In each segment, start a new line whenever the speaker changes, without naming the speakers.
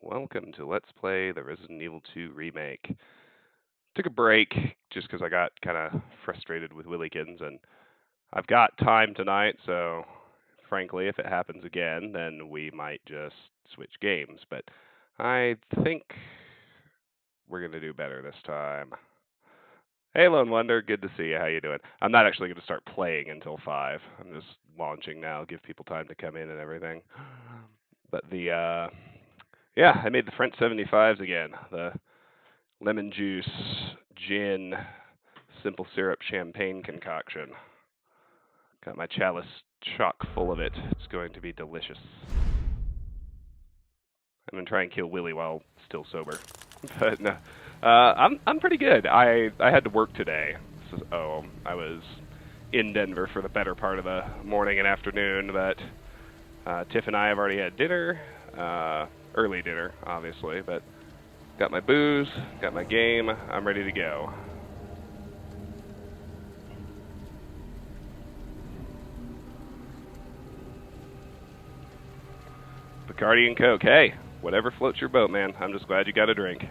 Welcome to Let's Play the Resident Evil 2 Remake. Took a break just because I got kind of frustrated with Willykins, and I've got time tonight, so frankly, if it happens again, then we might just switch games. But I think we're going to do better this time. Hey, Lone Wonder, good to see you. How you doing? I'm not actually going to start playing until 5. I'm just launching now, give people time to come in and everything. But yeah, I made the French 75s again. The lemon juice, gin, simple syrup champagne concoction. Got my chalice chock full of it. It's going to be delicious. I'm gonna try and kill Willie while still sober. But no, I'm pretty good. I had to work today. So, I was in Denver for the better part of the morning and afternoon. But Tiff and I have already had dinner, early dinner, obviously. But got my booze, got my game. I'm ready to go. Bacardi and Coke. Hey, whatever floats your boat, man. I'm just glad you got a drink.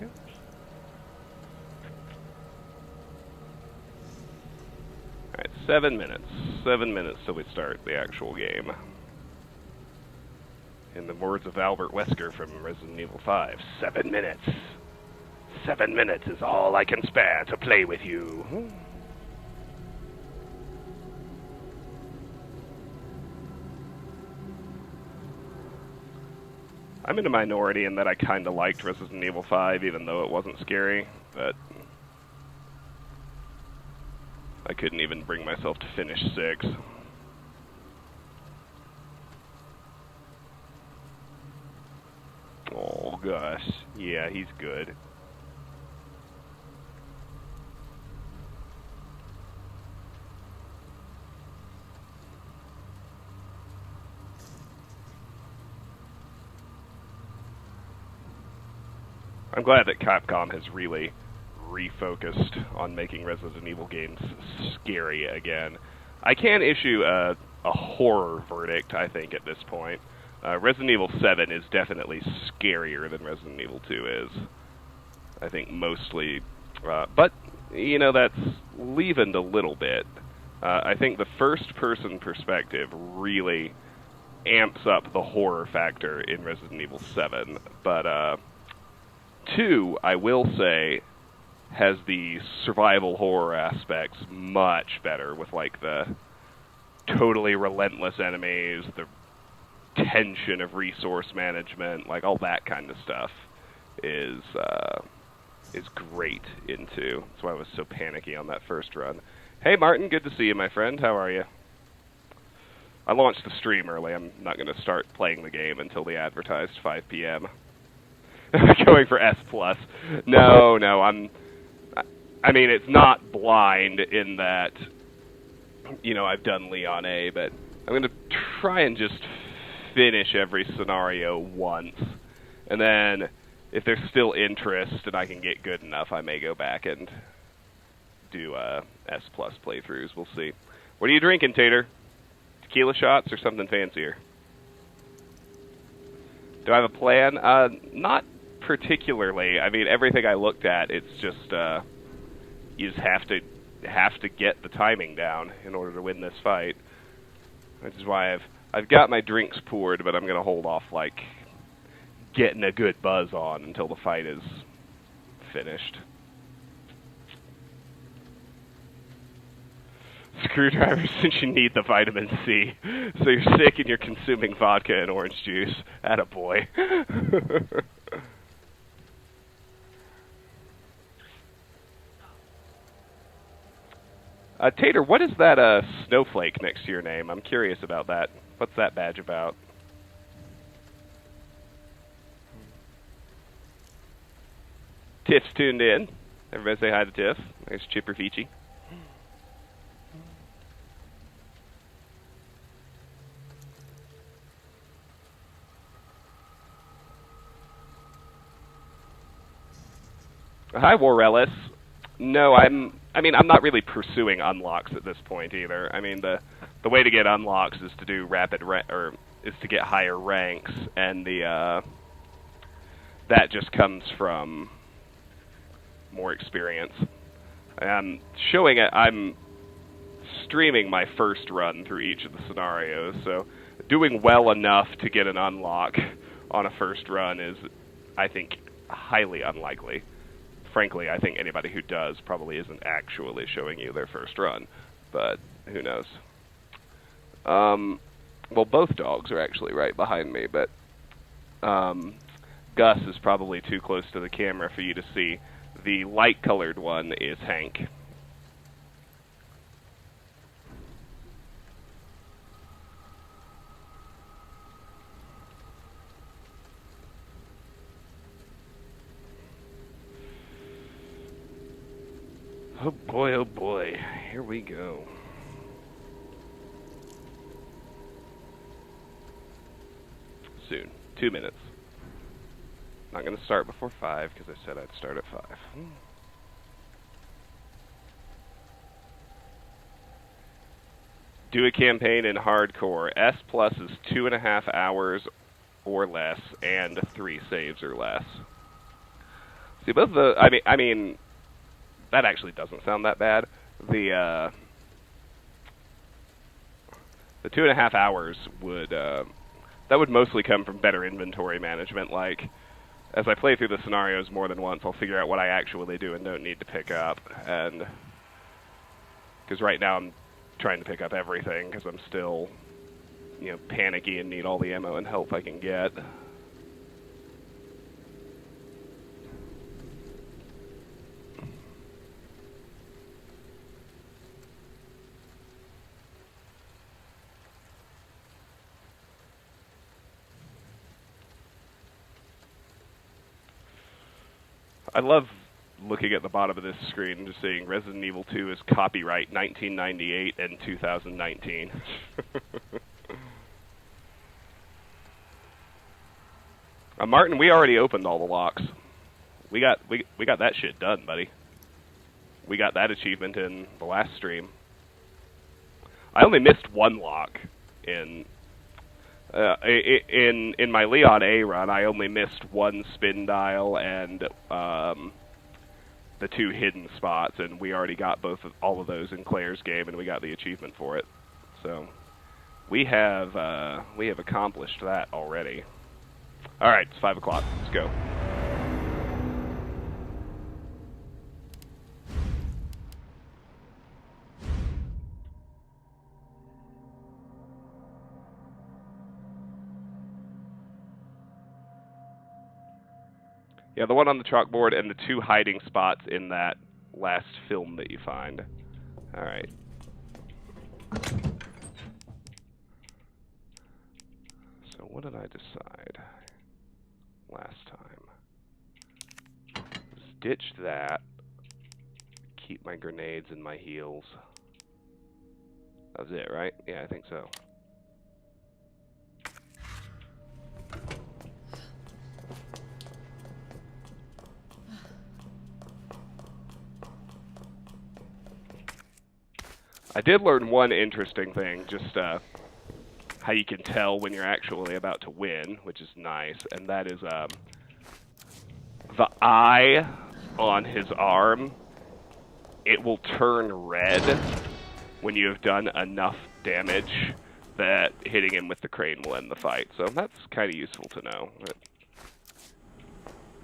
Alright, 7 minutes. 7 minutes till we start the actual game. In the words of Albert Wesker from Resident Evil 5, 7 minutes. 7 minutes is all I can spare to play with you. I'm in a minority in that I kind of liked Resident Evil 5, even though it wasn't scary, but I couldn't even bring myself to finish 6. Oh gosh, yeah, he's good. I'm glad that Capcom has really refocused on making Resident Evil games scary again. I can issue a horror verdict, I think, at this point. Resident Evil 7 is definitely scarier than Resident Evil 2 is. I think mostly, but, you know, that's leavened a little bit. I think the first-person perspective really amps up the horror factor in Resident Evil 7, but, 2, I will say, has the survival horror aspects much better with, like, the totally relentless enemies, the tension of resource management, like, all that kind of stuff is great in 2. That's why I was so panicky on that first run. Hey, Martin, good to see you, my friend. How are you? I launched the stream early. I'm not going to start playing the game until the advertised 5 p.m. Going for S+. No, I mean, it's not blind in that, you know, I've done Leon A, but I'm going to try and just finish every scenario once. And then, if there's still interest and I can get good enough, I may go back and do S+ playthroughs. We'll see. What are you drinking, Tater? Tequila shots or something fancier? Do I have a plan? Not particularly. I mean, everything I looked at, it's just you just have to get the timing down in order to win this fight. Which is why I've got my drinks poured, but I'm gonna hold off like getting a good buzz on until the fight is finished. Screwdriver, since you need the vitamin C, so you're sick and you're consuming vodka and orange juice. Attaboy. Tater, what is that snowflake next to your name? I'm curious about that. What's that badge about? Tiff's tuned in. Everybody say hi to Tiff. There's Chipper Feechy. Hi, Warellis. No, I'm not really pursuing unlocks at this point either. I mean, the way to get unlocks is to do is to get higher ranks, and that just comes from more experience. I'm showing it. I'm streaming my first run through each of the scenarios, so doing well enough to get an unlock on a first run is, I think, highly unlikely. Frankly, I think anybody who does probably isn't actually showing you their first run, but who knows. Well, both dogs are actually right behind me, but Gus is probably too close to the camera for you to see. The light-colored one is Hank. Oh boy, here we go. Soon. 2 minutes. Not going to start before 5 because I said I'd start at 5. Do a campaign in hardcore. S+ is 2.5 hours or less, and 3 saves or less. See, both the I mean, that actually doesn't sound that bad. The 2.5 hours would that would mostly come from better inventory management. Like, as I play through the scenarios more than once, I'll figure out what I actually do and don't need to pick up. And because right now I'm trying to pick up everything because I'm still, you know, panicky and need all the ammo and help I can get. I love looking at the bottom of this screen and just seeing Resident Evil 2 is copyright 1998 and 2019. Martin, we already opened all the locks. We got that shit done, buddy. We got that achievement in the last stream. I only missed one lock in my Leon A run. I only missed one spin dial and the 2 hidden spots, and we already got all of those in Claire's game, and we got the achievement for it. So we have accomplished that already. All right, it's 5 o'clock. Let's go. Yeah, the one on the chalkboard and the 2 hiding spots in that last film that you find. All right. So what did I decide last time? Just ditch that. Keep my grenades and my heals. That was it, right? Yeah, I think so. I did learn one interesting thing, just how you can tell when you're actually about to win, which is nice, and that is the eye on his arm, it will turn red when you have done enough damage that hitting him with the crane will end the fight. So that's kind of useful to know. It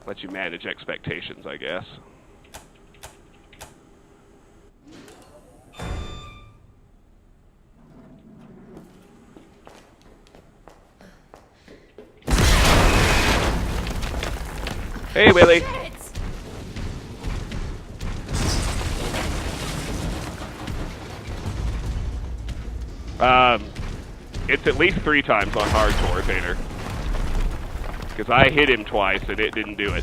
lets you manage expectations, I guess. Hey, Willie. It's at least 3 times on hardcore, Tater. Because I hit him twice and it didn't do it.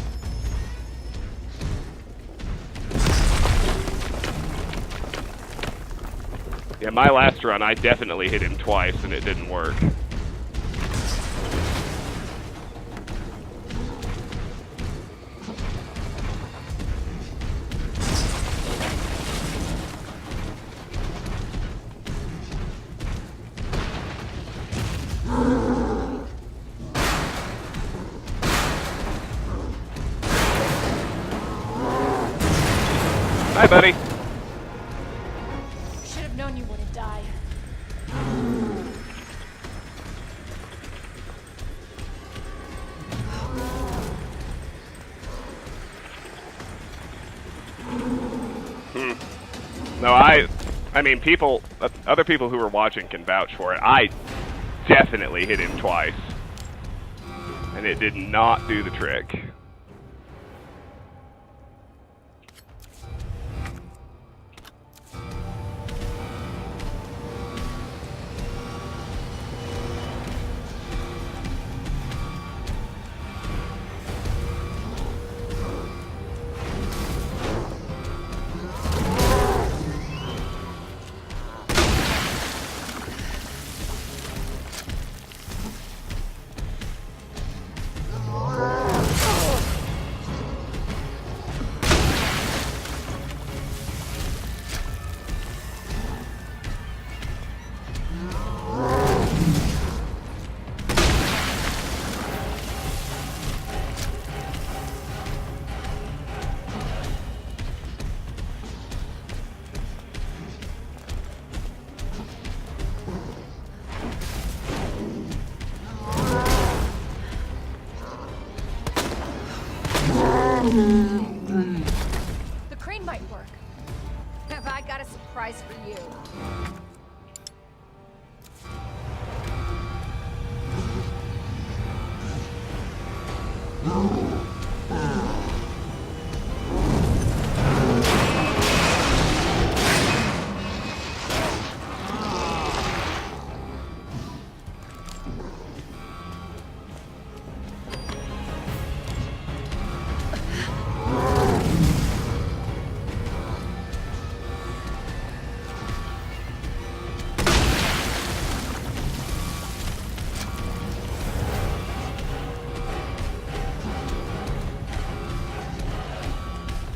Yeah, my last run, I definitely hit him twice and it didn't work. Hi, buddy.
Should have known you wouldn't die.
No, I mean, other people who were watching can vouch for it. I definitely hit him twice, and it did not do the trick.
The crane might work. Have I got a surprise for you?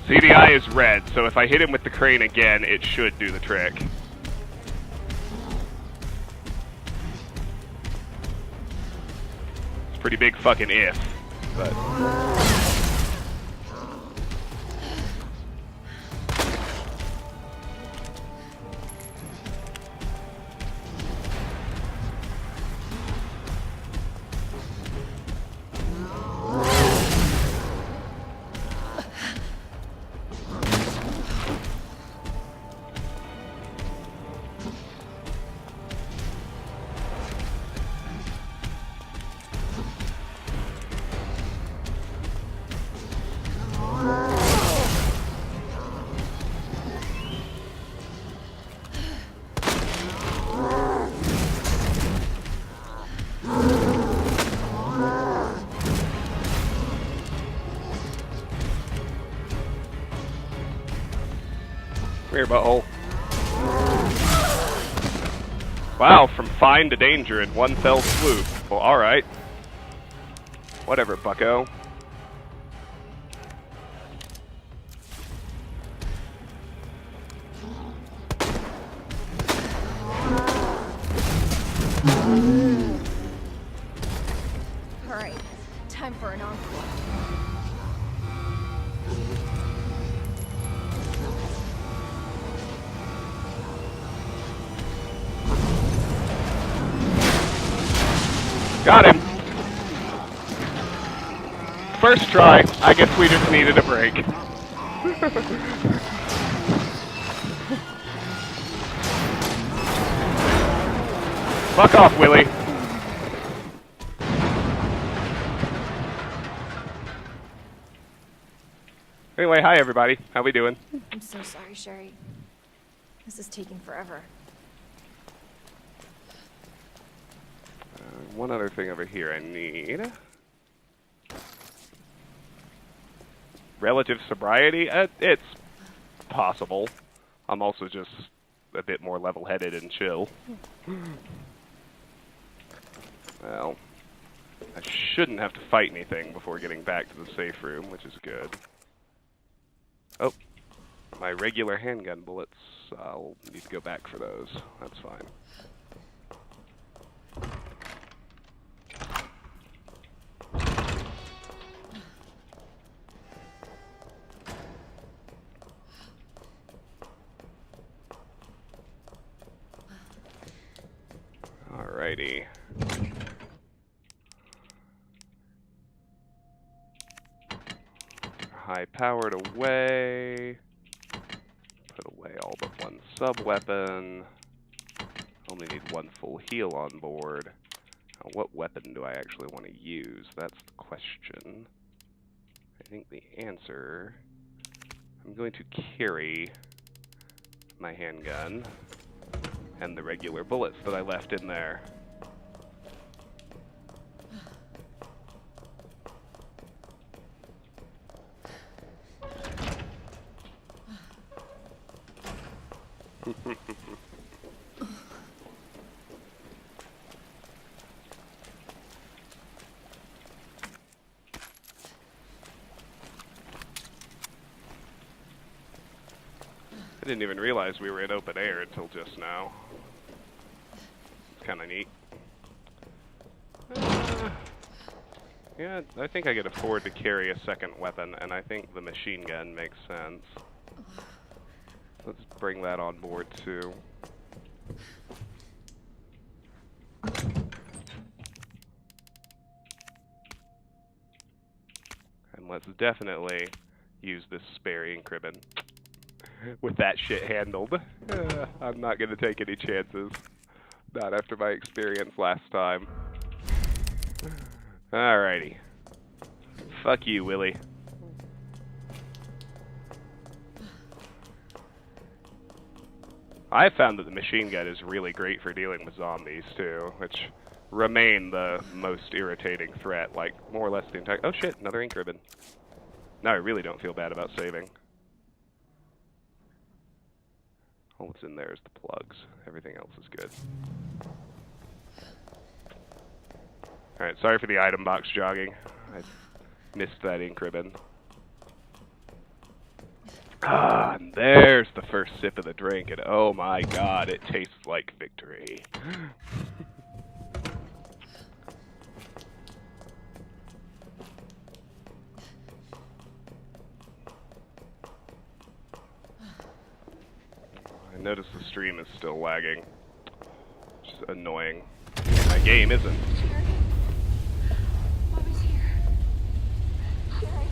CDI is red, so if I hit him with the crane again, it should do the trick. It's a pretty big fucking if, but... Come here, butthole. Wow, from fine to danger in one fell swoop. Well, alright. Whatever, bucko.
Alright, time for an encore.
Got him. First try. I guess we just needed a break. Fuck off, Willie. Anyway, hi everybody. How we doing?
I'm so sorry, Sherry. This is taking forever.
One other thing over here I need. Relative sobriety? It's possible. I'm also just a bit more level-headed and chill. Well, I shouldn't have to fight anything before getting back to the safe room, which is good. Oh, my regular handgun bullets. I'll need to go back for those. That's fine. Alrighty. High powered away. Put away all but one sub-weapon. Only need one full heal on board. Now, what weapon do I actually want to use? That's the question. I think the answer... I'm going to carry my handgun and the regular bullets that I left in there. I didn't even realize we were in open air until just now. It's kind of neat. Yeah, I think I could afford to carry a second weapon, and I think the machine gun makes sense. Let's bring that on board too. And let's definitely use this sparing cribbin with that shit handled. I'm not gonna take any chances. Not after my experience last time. Alrighty. Fuck you, Willie. I found that the machine gun is really great for dealing with zombies, too, which remain the most irritating threat, like, more or less the entire... Oh shit, another ink ribbon. Now I really don't feel bad about saving. All that's in there is the plugs. Everything else is good. Alright, sorry for the item box jogging. I missed that ink ribbon. Ah, and there's the first sip of the drink, and oh my god, it tastes like victory. I notice the stream is still lagging, which is annoying. My game isn't.
Sherry? Mommy's here. Sherry?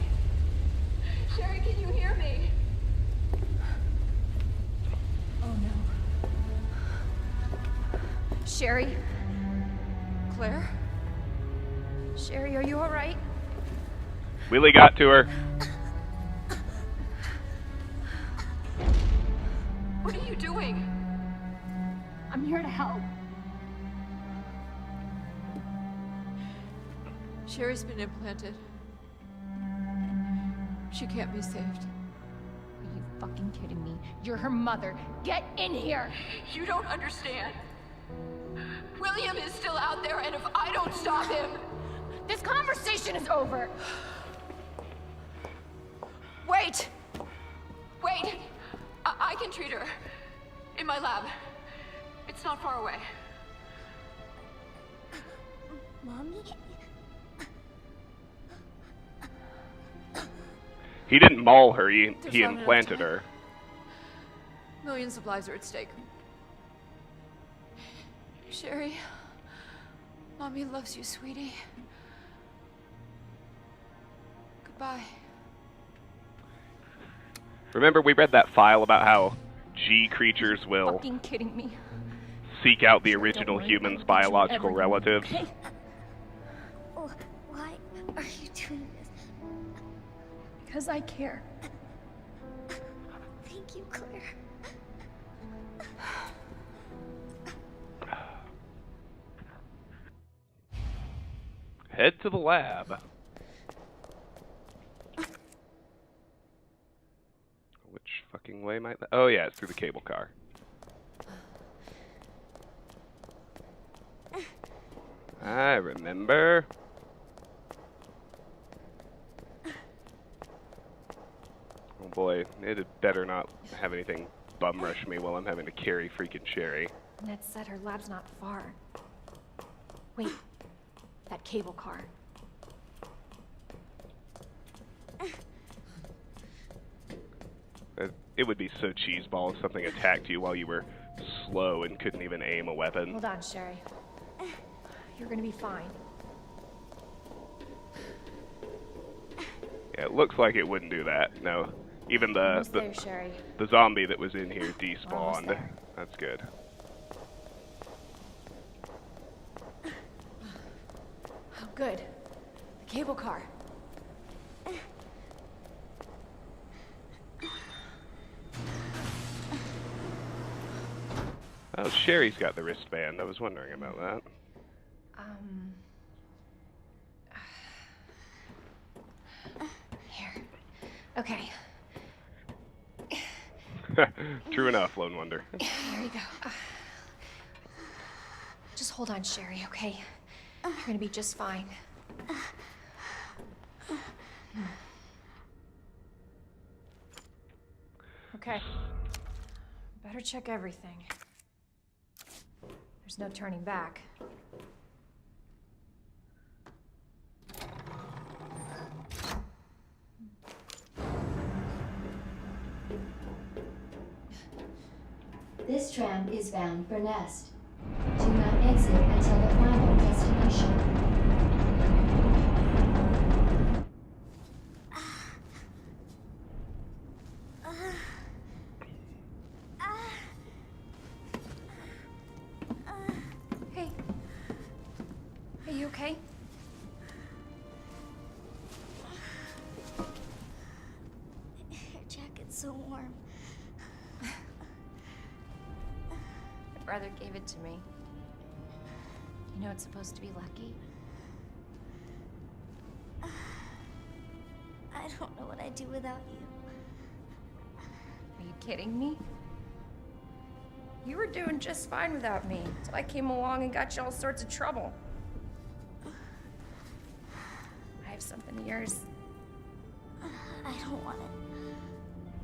Sherry, can you hear me? Oh no. Sherry? Claire? Sherry, are you alright?
Willie got to her.
What are you doing? I'm here to help.
Sherry's been implanted. She can't be saved.
Are you fucking kidding me? You're her mother. Get in here!
You don't understand. William is still out there, and if I don't stop him...
This conversation is over!
Wait! Wait! I can treat her. In my lab. It's not far away.
Mommy?
He didn't maul her, he implanted her.
Millions of lives are at stake. Sherry, Mommy loves you, sweetie. Goodbye.
Remember we read that file about how G creatures will
Fucking kidding me.
seek out the original human's biological relatives?
Why are you doing this? Because I care. Thank you, Claire.
Head to the lab. Which fucking way might that? Oh yeah, it's through the cable car. I remember. Oh boy, it had better not have anything bum rush me while I'm having to carry freaking Sherry.
Ned said her lab's not far. Wait, that cable car.
It would be so cheeseball if something attacked you while you were slow and couldn't even aim a weapon.
Hold on, Sherry. You're gonna be fine.
Yeah, it looks like it wouldn't do that. No. Even
Almost there, Sherry.
the zombie that was in here
We're almost
despawned.
there.
That's good.
Oh, good. The cable car.
Oh, Sherry's got the wristband. I was wondering about that.
Here. Okay.
True enough, Lone Wonder.
There you go. Just hold on, Sherry, okay? You're gonna be just fine. Okay. Better check everything. There's no turning back.
This tram is bound for Nest. Do not exit until the final destination.
Hey. Are you okay?
Your jacket's so warm.
My brother gave it to me. You know it's supposed to be lucky.
I don't know what I'd do without you.
Are you kidding me? You were doing just fine without me, till I came along and got you all sorts of trouble. I have something of yours.
I don't want it.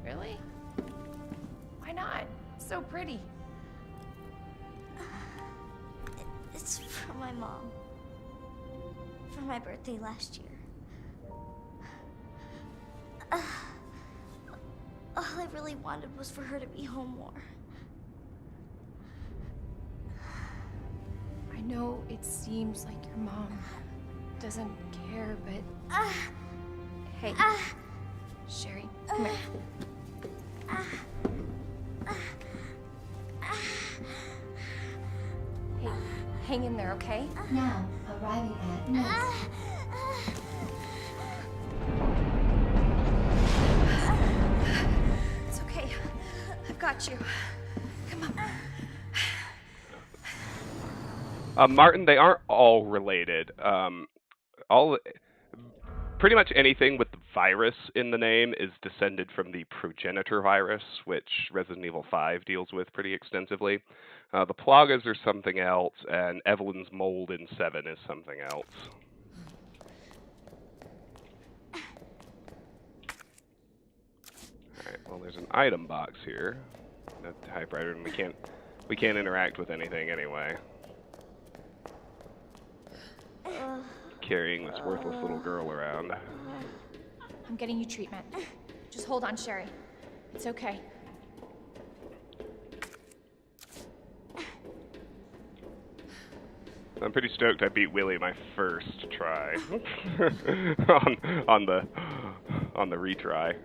Really? Why not? It's so pretty.
It's from my mom. For my birthday last year. All I really wanted was for her to be home more.
I know it seems like your mom doesn't care, but... Hey. Sherry, come here. Hey, hang in there, okay?
Now, arriving at Nest.
It's okay. I've got you. Come on.
Martin, they aren't all related. Pretty much anything with the virus in the name is descended from the progenitor virus, which Resident Evil 5 deals with pretty extensively. The Plagas are something else, and Evelyn's mold in 7 is something else. Alright, well there's an item box here. The typewriter, and we can't interact with anything anyway. Carrying this worthless little girl around.
I'm getting you treatment. Just hold on, Sherry. It's okay.
I'm pretty stoked I beat Willie my first try on the retry.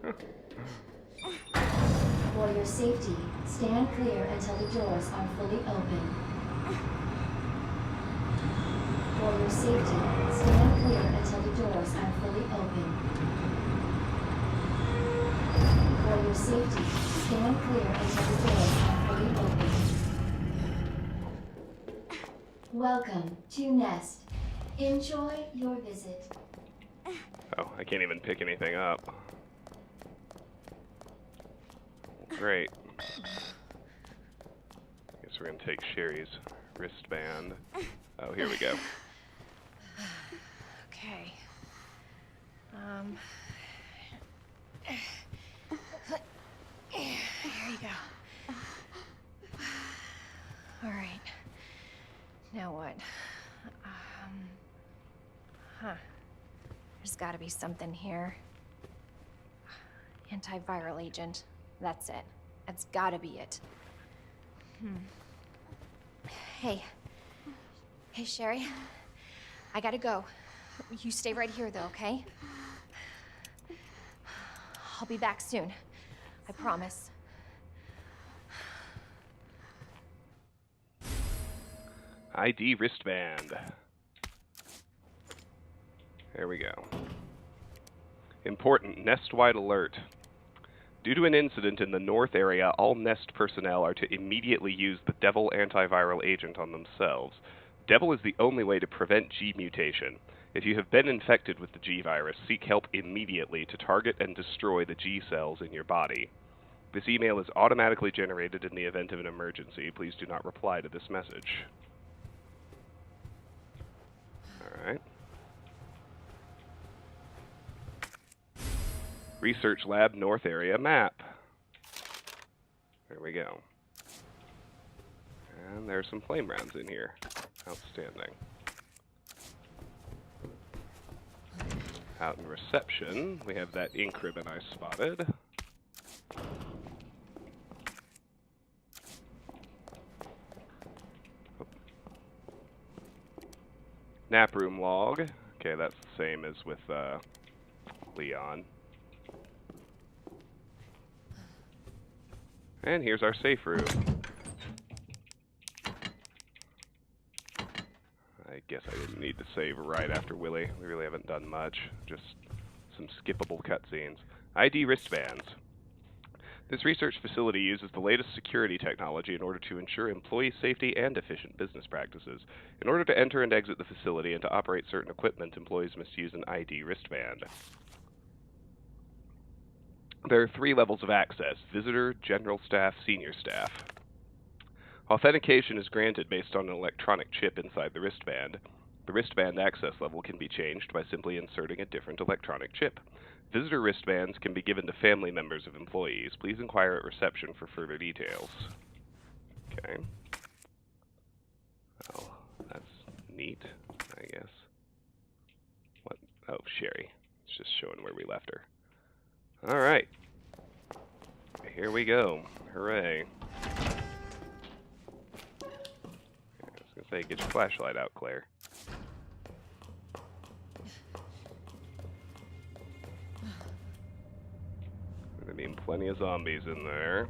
For your safety, stand clear until the doors are fully open. For your safety, stand clear until the doors are fully open. For your safety, stand clear until the doors are fully open. Welcome to Nest. Enjoy your visit.
Oh, I can't even pick anything up. Great. Guess we're gonna take Sherry's wristband. Oh, here we go.
Okay. Here you go. All right. Now what? There's gotta be something here. Antiviral agent. That's it. That's gotta be it. Hey. Hey, Sherry. I gotta go. You stay right here, though, okay? I'll be back soon. I promise.
ID wristband. There we go. Important Nest-wide alert. Due to an incident in the North area, all Nest personnel are to immediately use the Devil antiviral agent on themselves. Devil is the only way to prevent G mutation. If you have been infected with the G virus, seek help immediately to target and destroy the G cells in your body. This email is automatically generated in the event of an emergency. Please do not reply to this message. Alright. Research Lab North Area map. There we go. And there's some flame rounds in here. Outstanding. Out in reception, we have that ink ribbon I spotted. Nap room log. Okay, that's the same as with Leon. And here's our safe room. I guess I didn't need to save right after Willy. We really haven't done much. Just some skippable cutscenes. ID wristbands. This research facility uses the latest security technology in order to ensure employee safety and efficient business practices. In order to enter and exit the facility and to operate certain equipment, employees must use an ID wristband. There are 3 levels of access: visitor, general staff, senior staff. Authentication is granted based on an electronic chip inside the wristband. The wristband access level can be changed by simply inserting a different electronic chip. Visitor wristbands can be given to family members of employees. Please inquire at reception for further details. Okay. Well, that's neat, I guess. What? Oh, Sherry. It's just showing where we left her. Alright. Here we go. Hooray. I was gonna say, get your flashlight out, Claire. There being plenty of zombies in there.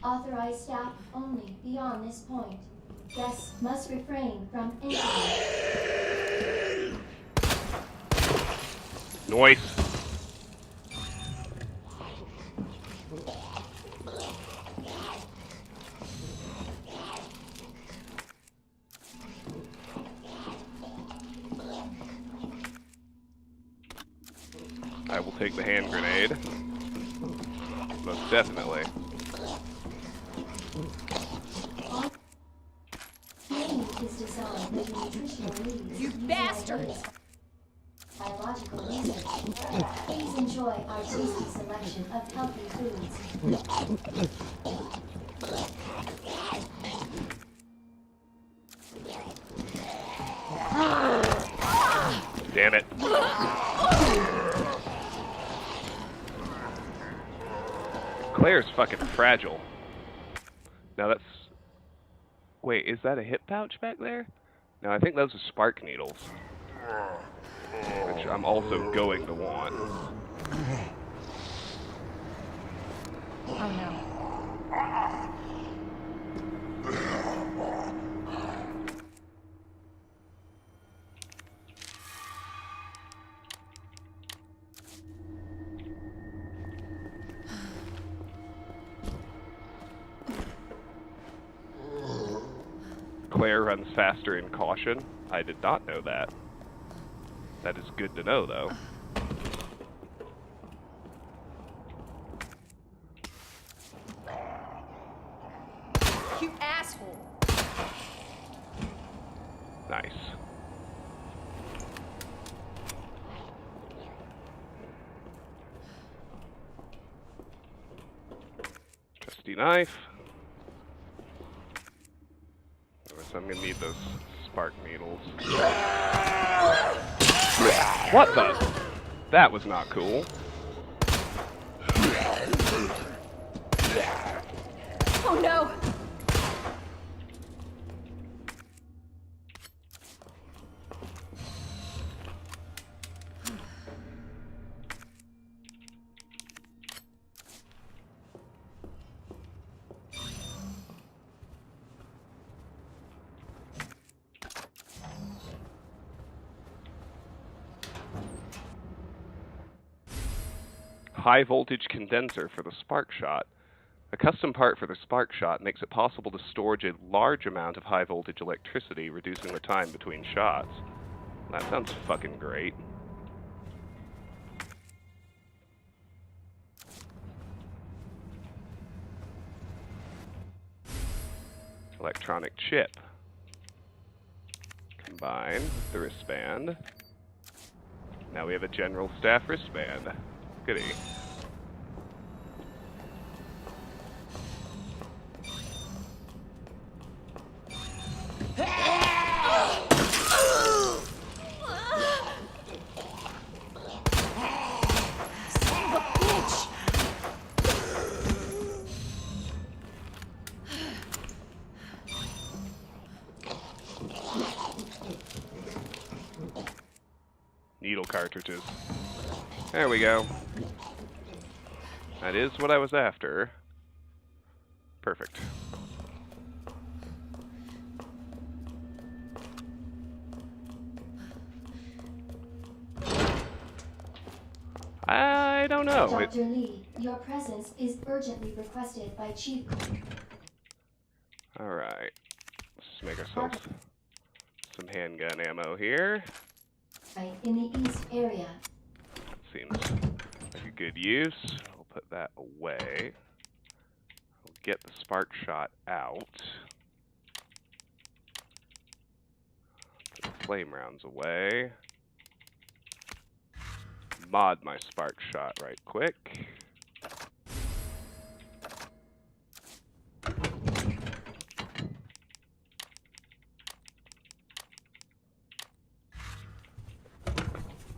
Authorized staff only beyond this point. Guests must refrain from entering.
Noise. I will take the hand grenade. Most definitely.
Is designed with nutritional needs.
You bastards!
Biological research. Please enjoy our tasty selection of healthy foods.
Damn it. Claire's fucking fragile. Now that's... Wait, is that a hip pouch back there? No, I think those are spark needles. Which I'm also going to want.
Oh no.
Claire runs faster in caution. I did not know that. That is good to know, though.
You asshole!
Nice. Trusty knife. I'm gonna need those spark needles. What the? That was not cool.
Oh no!
High voltage condenser for the spark shot. A custom part for the spark shot makes it possible to store a large amount of high voltage electricity, reducing the time between shots. That sounds fucking great. Electronic chip. Combine with the wristband. Now we have a general staff wristband. Goody. Needle cartridges. There we go. That is what I was after. Perfect. I don't know.
Dr. Lee, your presence is urgently requested by Chief.
Alright. Let's make ourselves some handgun ammo here.
In the east area.
Seems like a good use. I'll put that away. I'll get the spark shot out. Put the flame rounds away. Mod my spark shot right quick.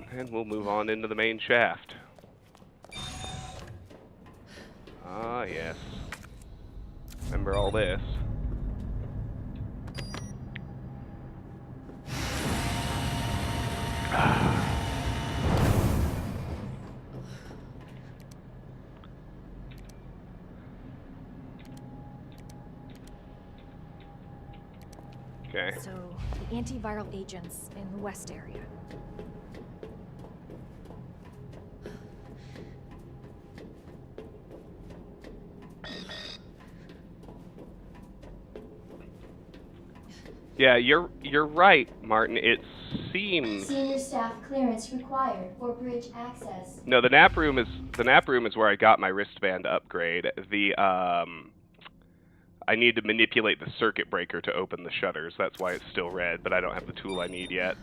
And we'll move on into the main shaft. Ah, yes. Remember all this. Okay.
So, the antiviral agents in the west area.
Yeah, you're right, Martin. It seems
Senior staff clearance required for bridge access.
no. The nap room is where I got my wristband upgrade. I need to manipulate the circuit breaker to open the shutters. That's why it's still red, but I don't have the tool I need yet.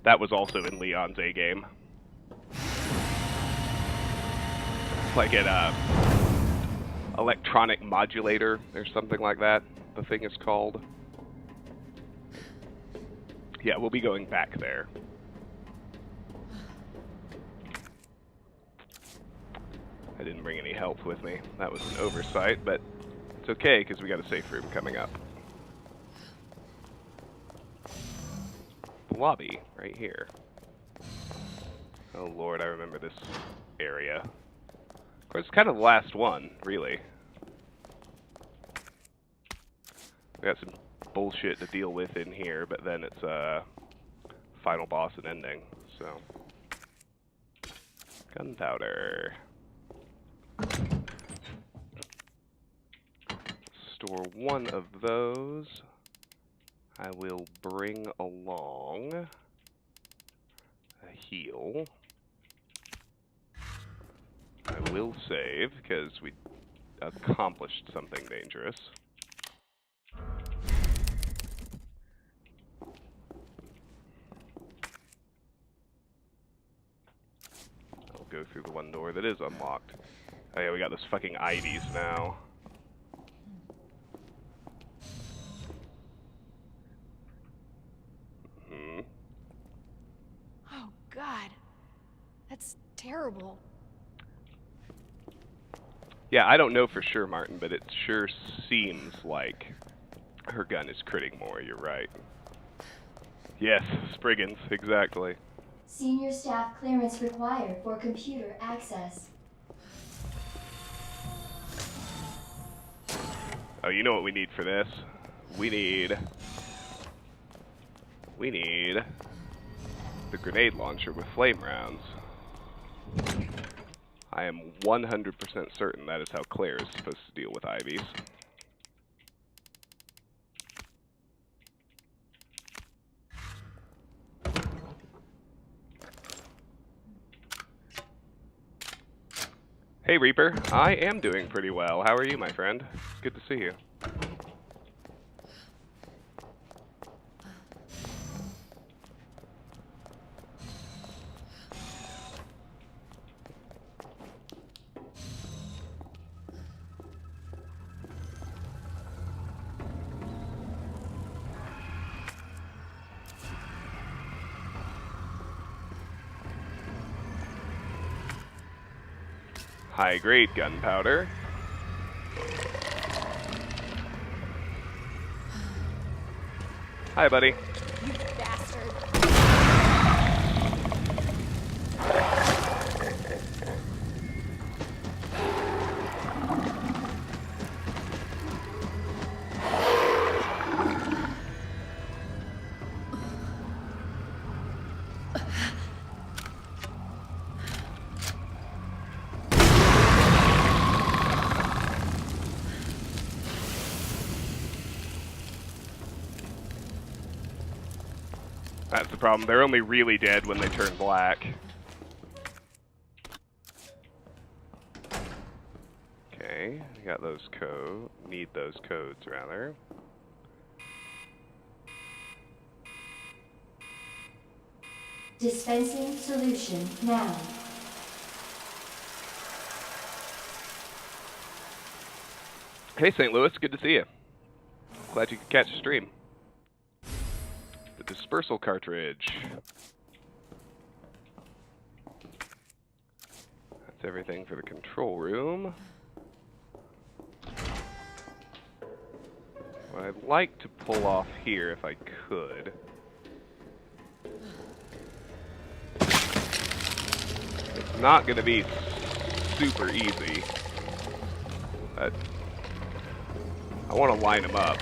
That was also in Leon's A game. It's like an electronic modulator or something like that. The thing is called. Yeah, we'll be going back there. I didn't bring any help with me. That was an oversight, but it's okay because we got a safe room coming up. The lobby, right here. Oh lord, I remember this area. Of course, it's kind of the last one, really. We got some bullshit to deal with in here, but then it's final boss and ending, so. Gunpowder. Store one of those. I will bring along a heal. I will save, because we accomplished something dangerous. I'll go through the one door that is unlocked. Oh yeah, we got those fucking IVs now.
Oh, God. That's terrible.
Yeah, I don't know for sure, Martin, but it sure seems like her gun is critting more, you're right. Yes, Spriggans, exactly.
Senior staff clearance required for computer access.
Oh, you know what we need for this? We need the grenade launcher with flame rounds. I am 100% certain that is how Claire is supposed to deal with Ivies. Hey Reaper, I am doing pretty well. How are you, my friend? It's good to see you. High-grade gunpowder. Hi, buddy.
You bastard.
That's the problem. They're only really dead when they turn black. Okay, we got those codes. Need those codes, rather.
Dispensing solution now.
Hey, St. Louis, good to see you. Glad you could catch the stream. The dispersal cartridge. That's everything for the control room. What I'd like to pull off here, if I could. It's not going to be super easy. But I want to line them up.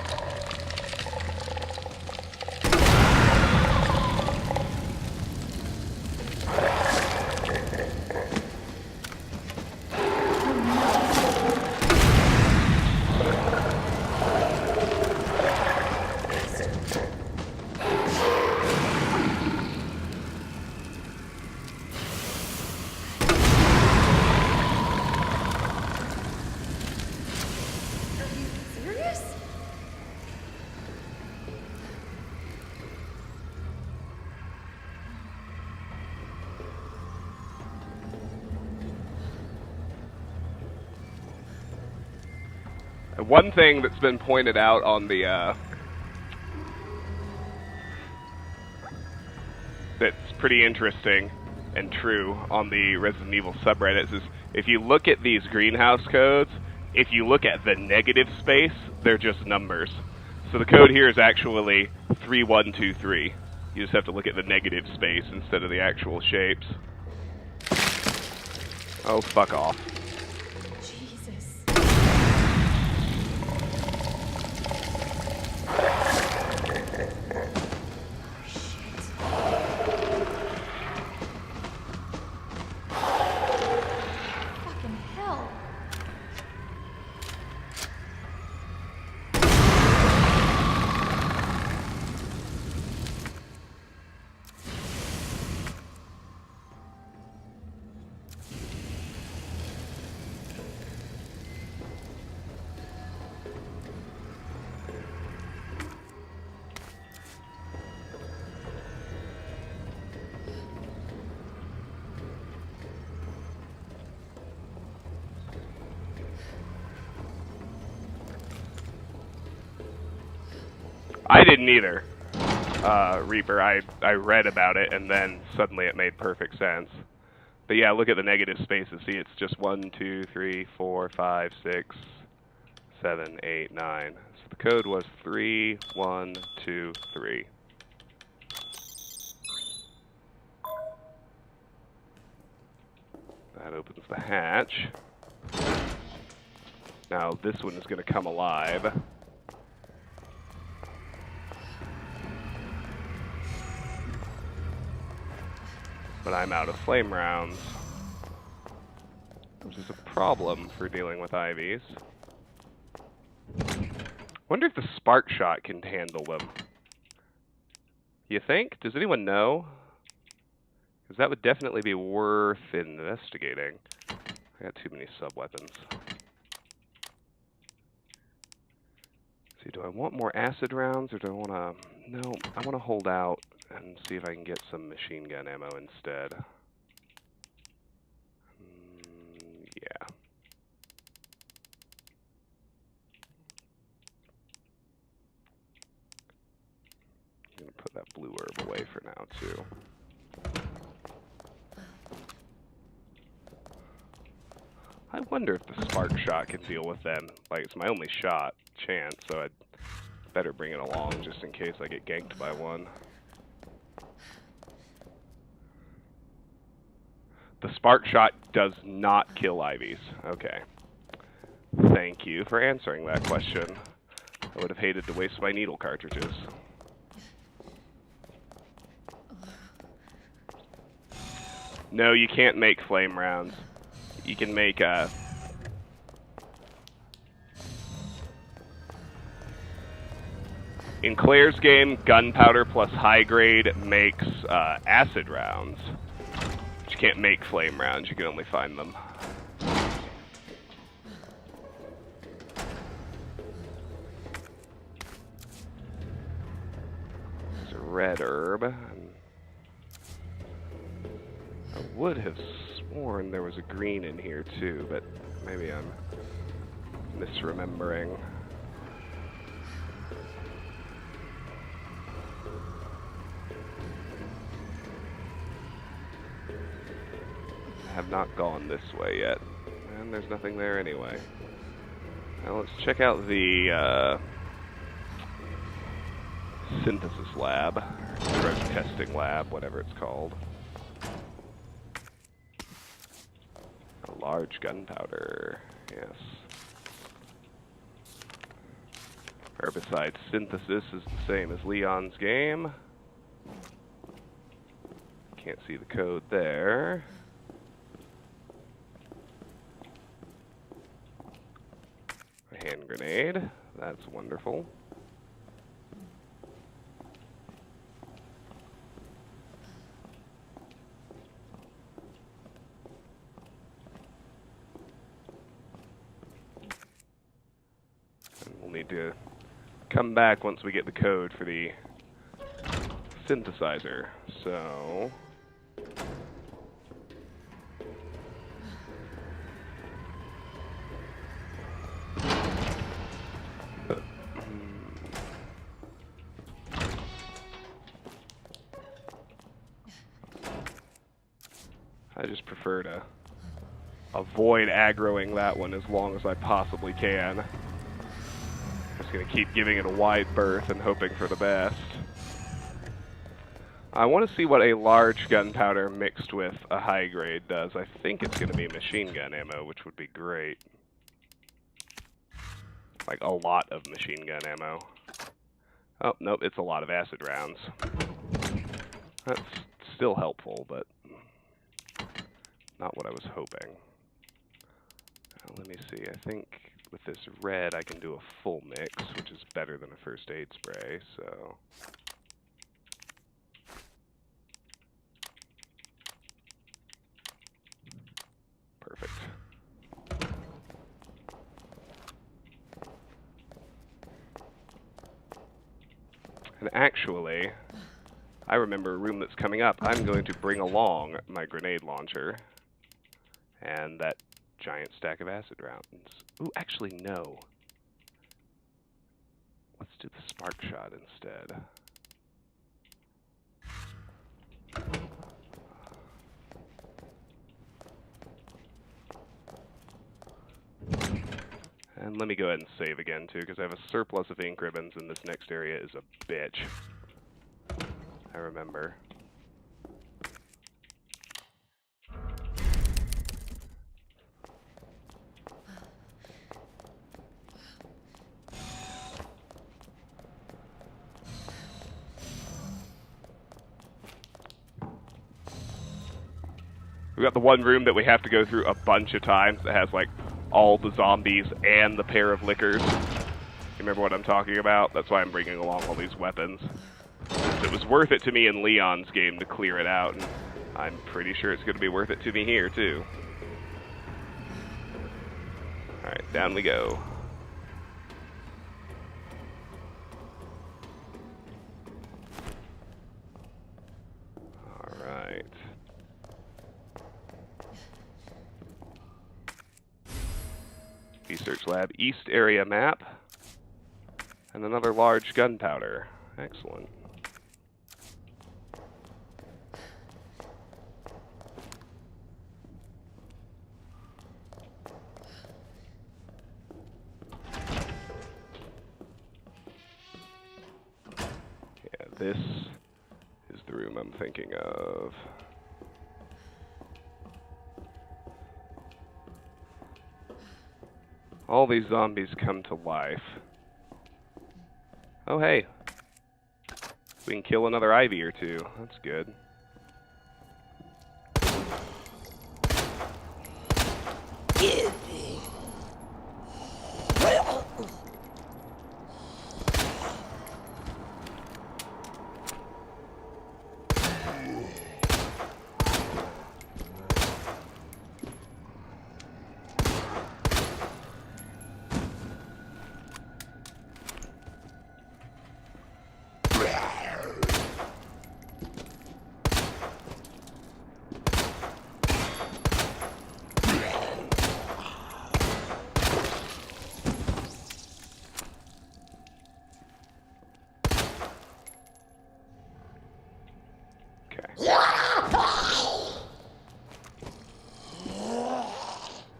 One thing that's been pointed out on the, that's pretty interesting and true on the Resident Evil subreddits is if you look at these greenhouse codes, if you look at the negative space, they're just numbers. So the code here is actually 3123. You just have to look at the negative space instead of the actual shapes. Oh, fuck off. I didn't either, Reaper. I read about it, and then suddenly it made perfect sense. But yeah, look at the negative spaces. See, it's just 1, 2, 3, 4, 5, 6, 7, 8, 9. So the code was 3, 1, 2, 3. That opens the hatch. Now this one is going to come alive. But I'm out of flame rounds, which is a problem for dealing with IVs. Wonder if the spark shot can handle them. You think? Does anyone know? Because that would definitely be worth investigating. I got too many sub-weapons. See, do I want more acid rounds, or do I want to... No, I want to hold out and see if I can get some machine gun ammo instead. Yeah. I'm going to put that blue herb away for now, too. I wonder if the spark shot can deal with them. Like, it's my only chance, so I'd better bring it along just in case I get ganked by one. The spark shot does not kill IVs. Okay. Thank you for answering that question. I would have hated to waste my needle cartridges. No, you can't make flame rounds. You can make in Claire's game, gunpowder plus high grade makes acid rounds. But you can't make flame rounds, you can only find them. There's a red herb. I would have sworn there was a green in here too, but maybe I'm misremembering. Have not gone this way yet, and there's nothing there anyway. Now let's check out the synthesis lab, or drug testing lab, whatever it's called. A large gunpowder, yes. Herbicide synthesis is the same as Leon's game. Can't see the code there. A hand grenade, that's wonderful. And we'll need to come back once we get the code for the synthesizer. So I just prefer to avoid aggroing that one as long as I possibly can. Just gonna keep giving it a wide berth and hoping for the best. I want to see what a large gunpowder mixed with a high grade does. I think it's gonna be machine gun ammo, which would be great. Like a lot of machine gun ammo. Oh, nope, it's a lot of acid rounds. That's still helpful, but not what I was hoping. Let me see, I think with this red I can do a full mix, which is better than a first aid spray, so... Perfect. And actually, I remember a room that's coming up. I'm going to bring along my grenade launcher and that giant stack of acid rounds. Ooh, actually, no. Let's do the spark shot instead. And let me go ahead and save again, too, because I have a surplus of ink ribbons, and this next area is a bitch. I remember. We got the one room that we have to go through a bunch of times that has, like, all the zombies and the pair of lickers. You remember what I'm talking about? That's why I'm bringing along all these weapons. It was worth it to me in Leon's game to clear it out, and I'm pretty sure it's going to be worth it to me here, too. Alright, down we go. Alright. Research lab, east area map, and another large gunpowder. Excellent. Yeah, this is the room I'm thinking of. All these zombies come to life. Oh, hey. We can kill another Ivy or two. That's good.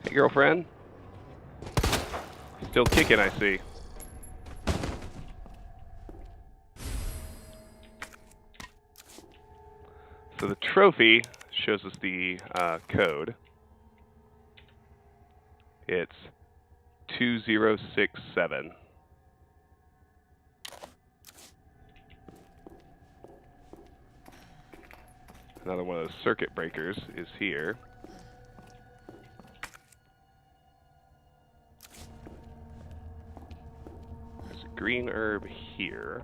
Hey, girlfriend. Still kicking, I see. So the trophy shows us the code. It's 2067. Another one of those circuit breakers is here. There's a green herb here.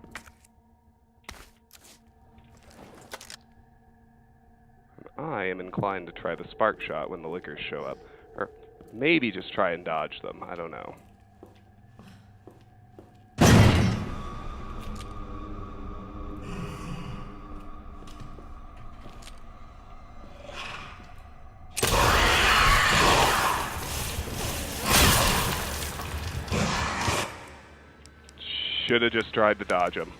And I am inclined to try the spark shot when the lickers show up. Or maybe just try and dodge them. I don't know. Should have just tried to dodge him.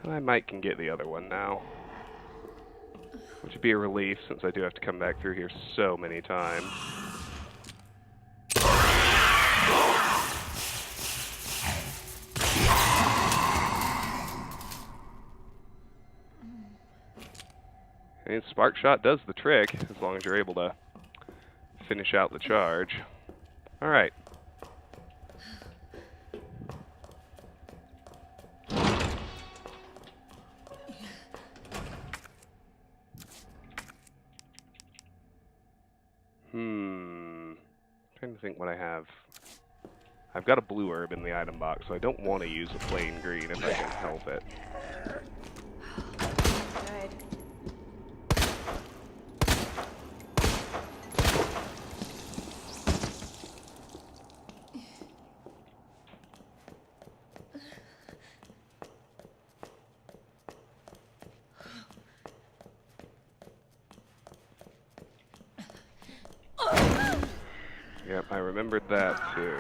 I might can get the other one now. Which would be a relief since I do have to come back through here so many times. I mean, Spark Shot does the trick as long as you're able to finish out the charge. Alright. Trying to think what I have. I've got a blue herb in the item box, so I don't want to use a plain green if I can help it. Yep, I remembered that too.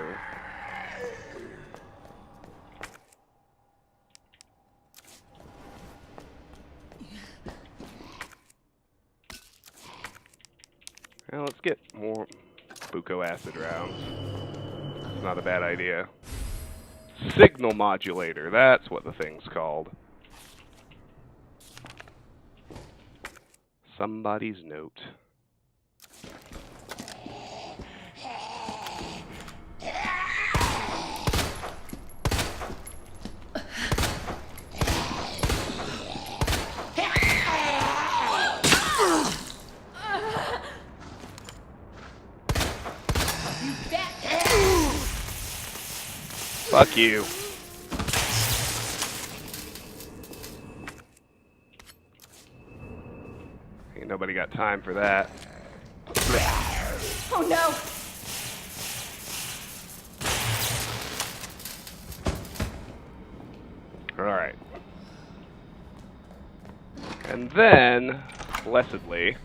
Well, let's get more buco acid rounds. It's not a bad idea. Signal modulator, that's what the thing's called. Somebody's note. Fuck you. Ain't nobody got time for that.
Oh no!
Alright. And then, blessedly,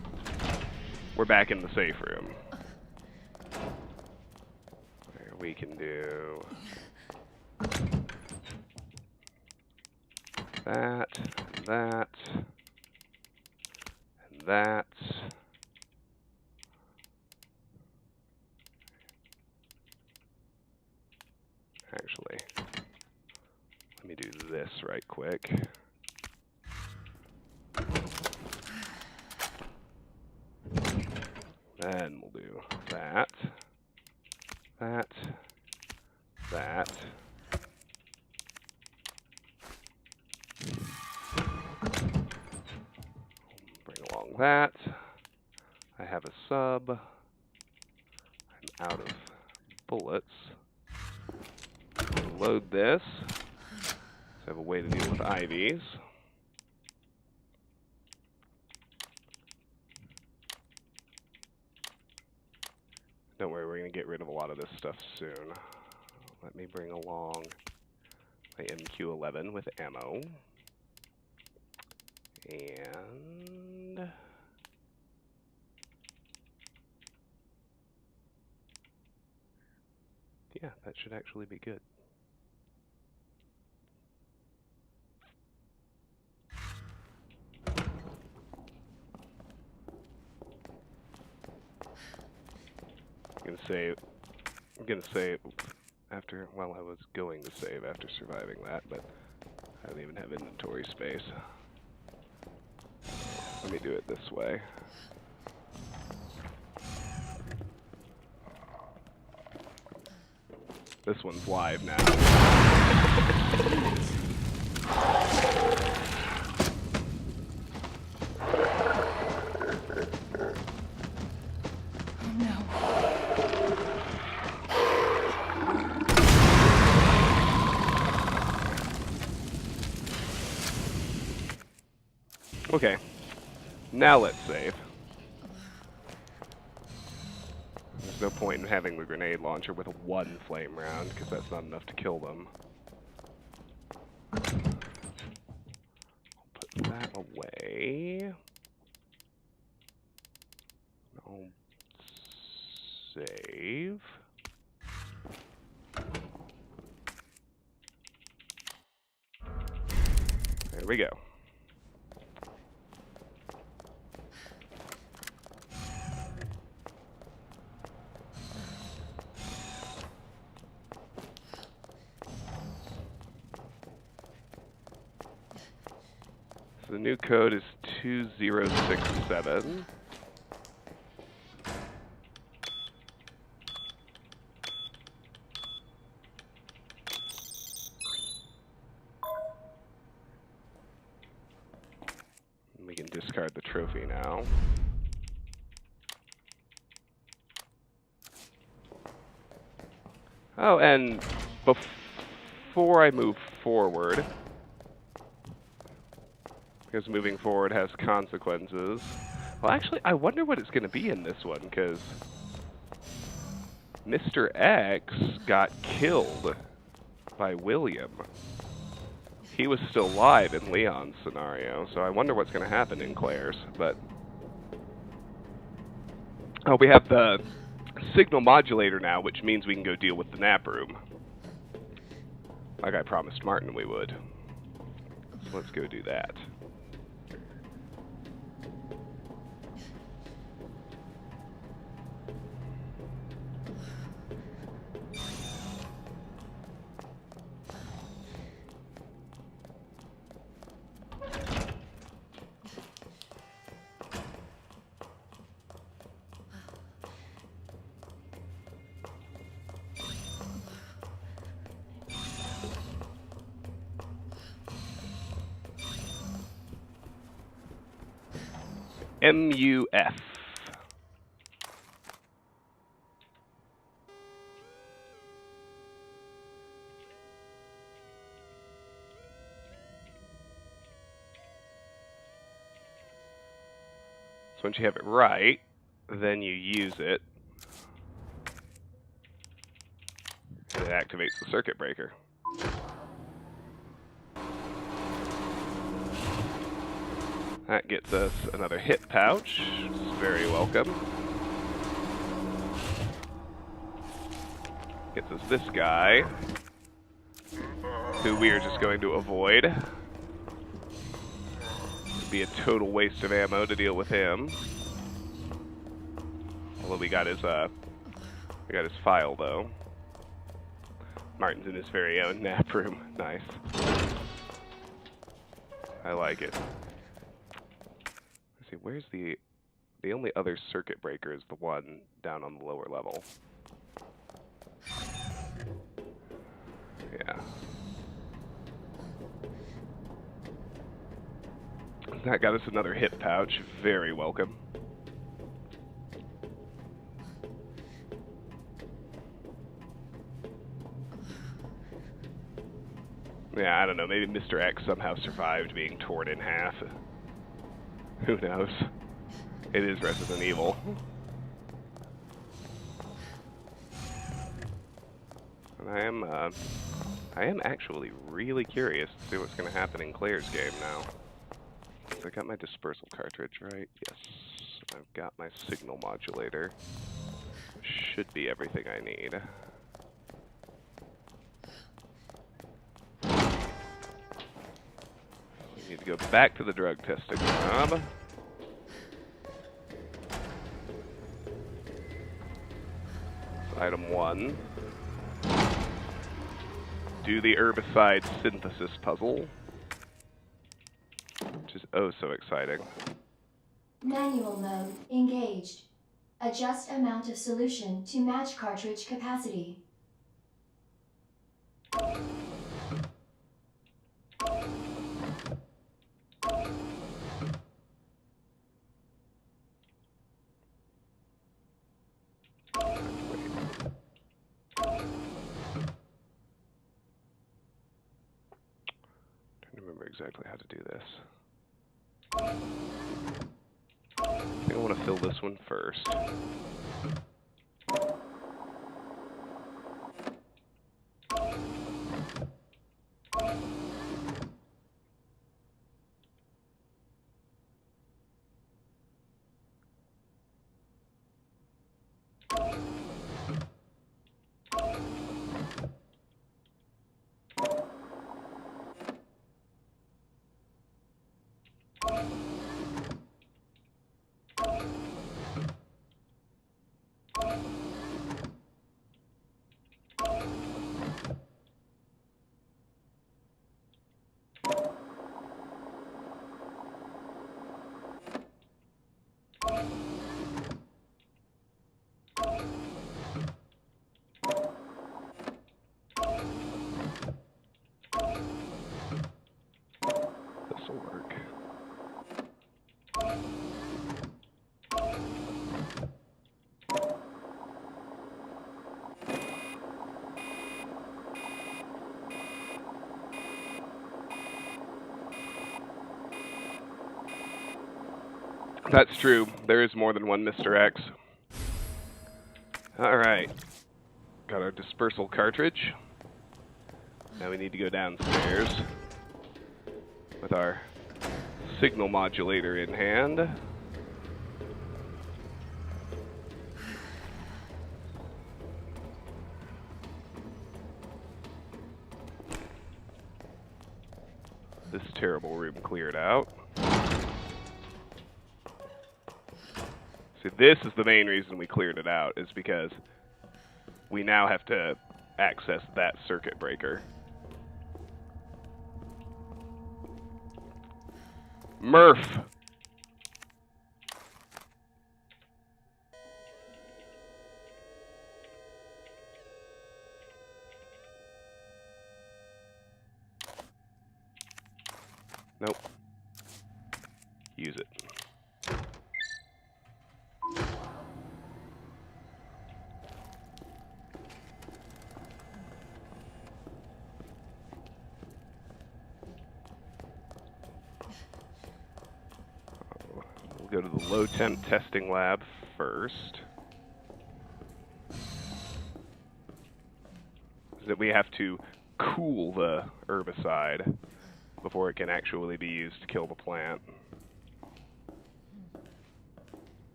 we're back in the safe room. There we can do that, that, and that. Actually, let me do this right quick. Then we'll do that, that, that. Bring along that. I have a sub. I'm out of bullets. Load this. So I have a way to deal with IVs. Don't worry, we're going to get rid of a lot of this stuff soon. Let me bring along my MQ-11 with ammo. And yeah, that should actually be good. I'm gonna save after, well, I was going to save after surviving that, but I don't even have inventory space. Let me do it this way. This one's live now. Okay, now let's save. There's no point in having the grenade launcher with one flame round, because that's not enough to kill them. I'll put that away. I'll save. There we go. So the new code is 2067. We can discard the trophy now. Oh, and before I move forward, because moving forward has consequences. Well, actually, I wonder what it's going to be in this one, because Mr. X got killed by William. He was still alive in Leon's scenario, so I wonder what's going to happen in Claire's. But oh, we have the signal modulator now, which means we can go deal with the nap room. Like I promised Martin we would. So let's go do that. MUF. So once you have it right, then you use it, and it activates the circuit breaker. That gets us another hit pouch, which is very welcome. Gets us this guy, who we are just going to avoid. It'd be a total waste of ammo to deal with him. Although we got his file though. Martin's in his very own nap room. Nice. I like it. See, where's the only other circuit breaker is the one down on the lower level. Yeah. That got us another hit pouch. Very welcome. Yeah, I don't know. Maybe Mr. X somehow survived being torn in half. Who knows? It is Resident Evil. And I am actually really curious to see what's going to happen in Claire's game now. So I got my dispersal cartridge, right? Yes. I've got my signal modulator. Should be everything I need. We need to go back to the drug testing lab. So item 1. Do the herbicide synthesis puzzle. Which is oh so exciting.
Manual mode engaged. Adjust amount of solution to match cartridge capacity.
Exactly how to do this. I think I want to fill this one first. This will work. That's true. There is more than one Mr. X. Alright. Got our dispersal cartridge. Now we need to go downstairs with our signal modulator in hand. this terrible room cleared out. See, this is the main reason we cleared it out, is because we now have to access that circuit breaker. Murph! Nope. Use it. We'll go to the low temp testing lab first. So that we have to cool the herbicide before it can actually be used to kill the plant.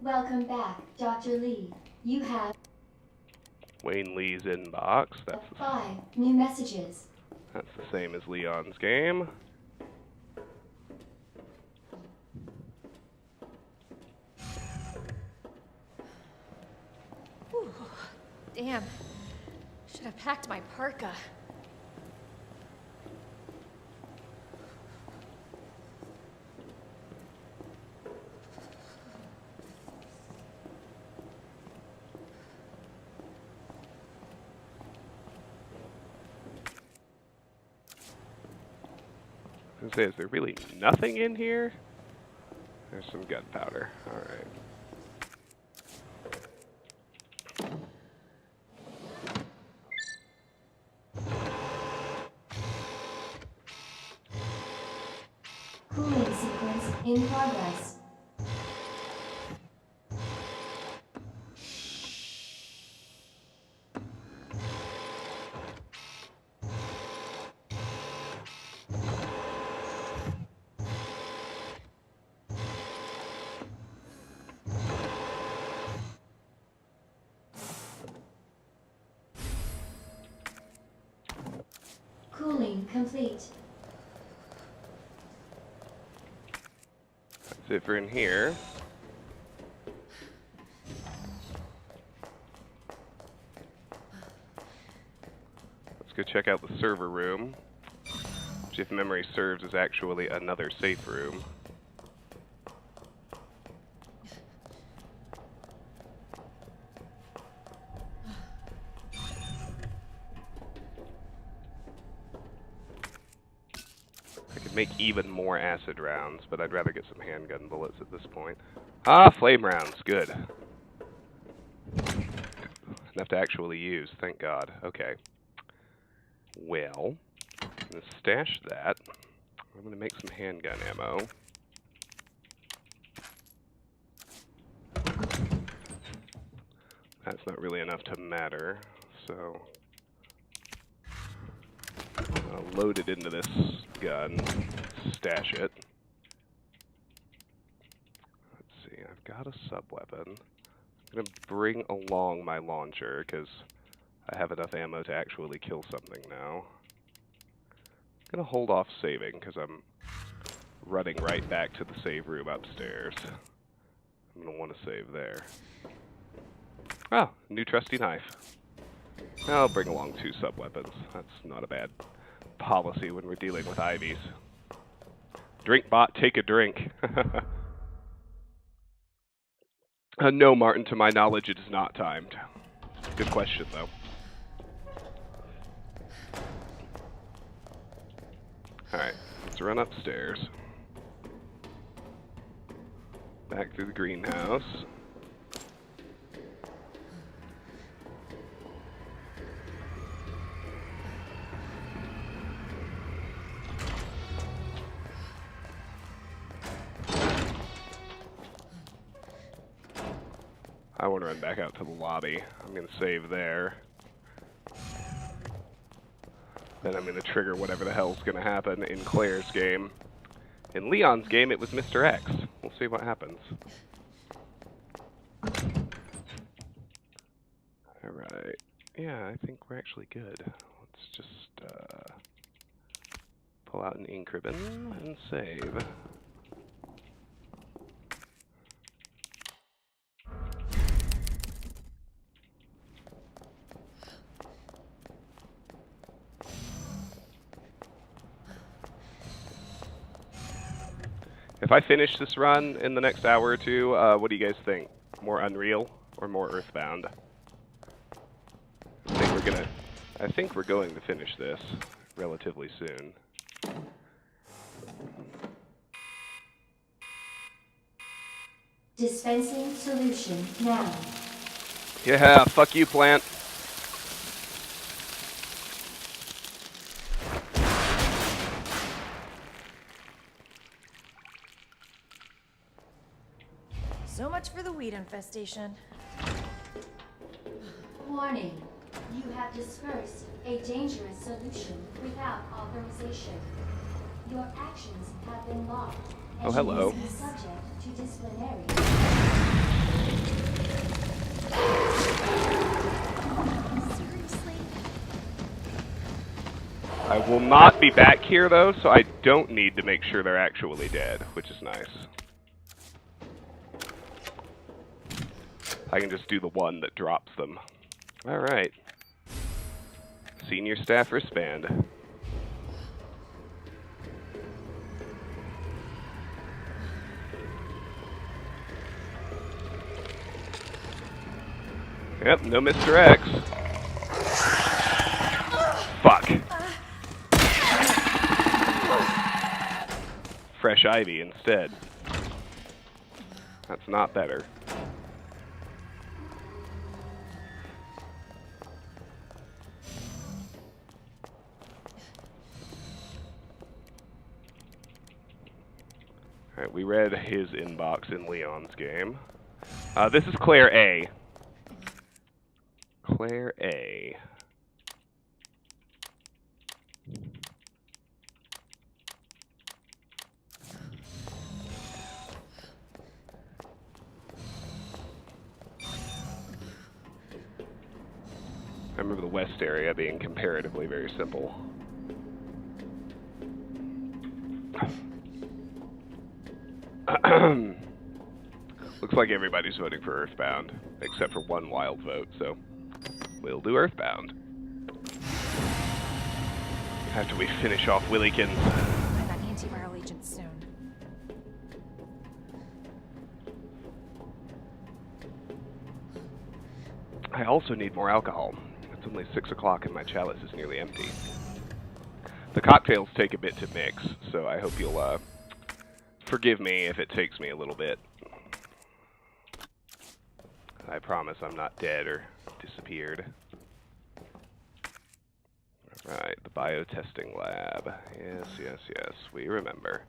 Welcome back, Dr. Lee. You have
Wayne Lee's inbox. That's
5 new messages.
the same as Leon's game.
Whew. Damn. Should have packed my parka.
I was gonna say, is there really nothing in here? There's some gunpowder. Alright.
Cooling sequence in progress. Cooling complete.
That's it for in here. Let's go check out the server room, which, if memory serves, is actually another safe room. Make even more acid rounds, but I'd rather get some handgun bullets at this point. Ah, flame rounds, good. Enough to actually use, thank God. Okay. Well, I'm gonna stash that. I'm gonna make some handgun ammo. That's not really enough to matter, so I'll load it into this gun, stash it. Let's see, I've got a sub-weapon. I'm going to bring along my launcher, because I have enough ammo to actually kill something now. I'm going to hold off saving, because I'm running right back to the save room upstairs. I'm going to want to save there. Oh, new trusty knife. I'll bring along 2 sub-weapons. That's not a bad policy when we're dealing with IVs. Drink bot, take a drink. No, Martin, to my knowledge, it is not timed. Good question, though. Alright, let's run upstairs. Back through the greenhouse. I want to run back out to the lobby. I'm going to save there. Then I'm going to trigger whatever the hell's going to happen in Claire's game. In Leon's game, it was Mr. X. We'll see what happens. Alright. Yeah, I think we're actually good. Let's just pull out an ink ribbon and save. If I finish this run in the next hour or two, what do you guys think? More Unreal or more Earthbound? I think we're going to finish this relatively soon.
Dispensing solution now.
Yeah, fuck you, plant.
So much for the weed infestation.
Warning. You have dispersed a dangerous solution without authorization. Your actions have been logged.
Oh, hello.
You will be subject to disciplinary.
Seriously?
I will not be back here, though, so I don't need to make sure they're actually dead, which is nice. I can just do the one that drops them. Alright. Senior staff wristband. Yep, no Mr. X. Fuck. Fresh ivy instead. That's not better. Alright, we read his inbox in Leon's game. This is Claire A. Claire A. I remember the west area being comparatively very simple. Looks like everybody's voting for Earthbound, except for one wild vote, so we'll do Earthbound. After we finish off Willykins.
I got antiviral agents soon.
I also need more alcohol. It's only 6 o'clock and my chalice is nearly empty. The cocktails take a bit to mix, so I hope you'll forgive me if it takes me a little bit. I promise I'm not dead or disappeared. Alright, the biotesting lab. Yes, yes, yes, we remember.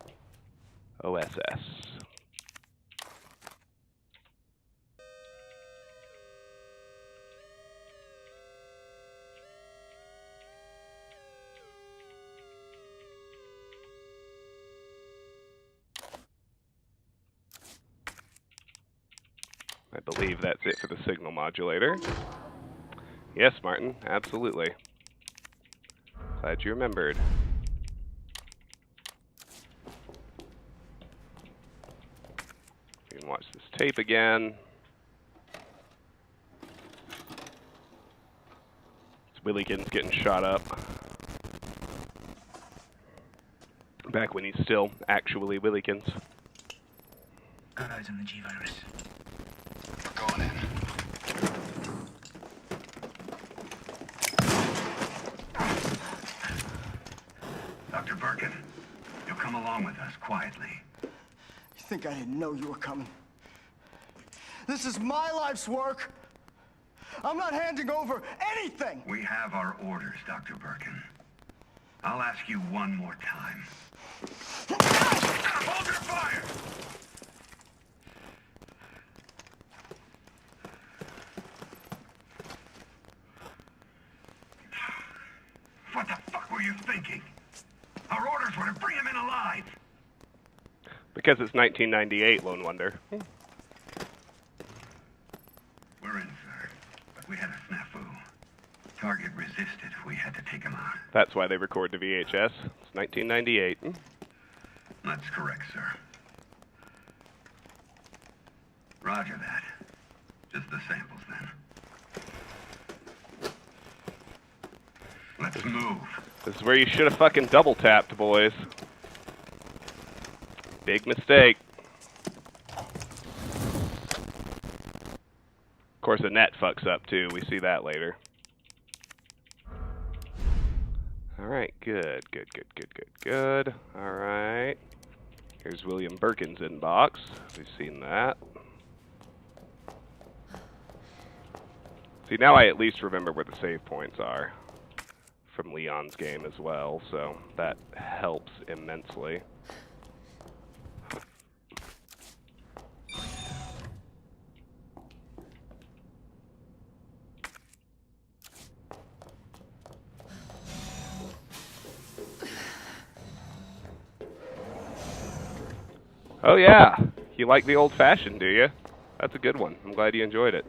OSS. I believe that's it for the signal modulator. Yes, Martin, absolutely. Glad you remembered. You can watch this tape again. Willykins getting shot up. Back when he's still actually Willykins.
Got eyes on the G-virus. We're going in. Dr. Birkin, you'll come along with us quietly.
You think I didn't know you were coming? This is my life's work. I'm not handing over anything.
We have our orders, Dr. Birkin. I'll ask you one more time. Hold your fire! What the fuck were you thinking? Our orders were to bring him in alive.
Because it's 1998, Lone Wonder.
We're in, sir. But we had a snafu. Target resisted. We had to take him out.
That's why they record the VHS. It's 1998.
That's correct, sir. Roger that. Just the samples, then. Let's move.
This is where you should have fucking double tapped, boys. Big mistake. Of course, the net fucks up too. We see that later. Alright, good. Alright. Here's William Birkin's inbox. We've seen that. See, now I at least remember where the save points are from Leon's game as well, so that helps immensely. Oh yeah, you like the old-fashioned, do you? That's a good one. I'm glad you enjoyed it.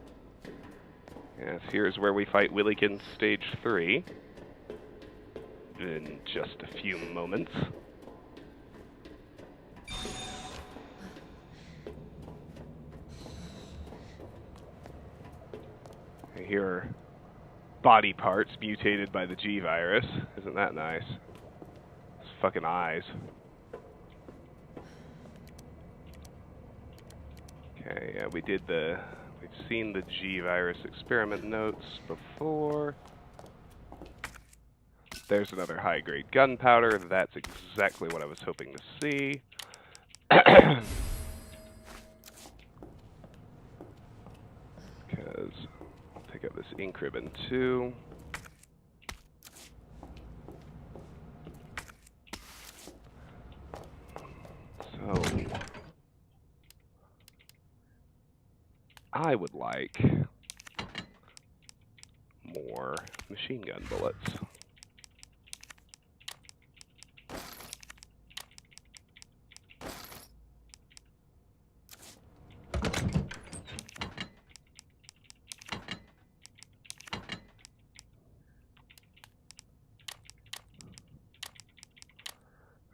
Yes, here's where we fight Willikins Stage 3. In just a few moments. Here are body parts mutated by the G virus. Isn't that nice? His fucking eyes. Okay, yeah, we've seen the G virus experiment notes before. There's another high-grade gunpowder. That's exactly what I was hoping to see. Because I'll pick up this ink ribbon too. So I would like more machine gun bullets.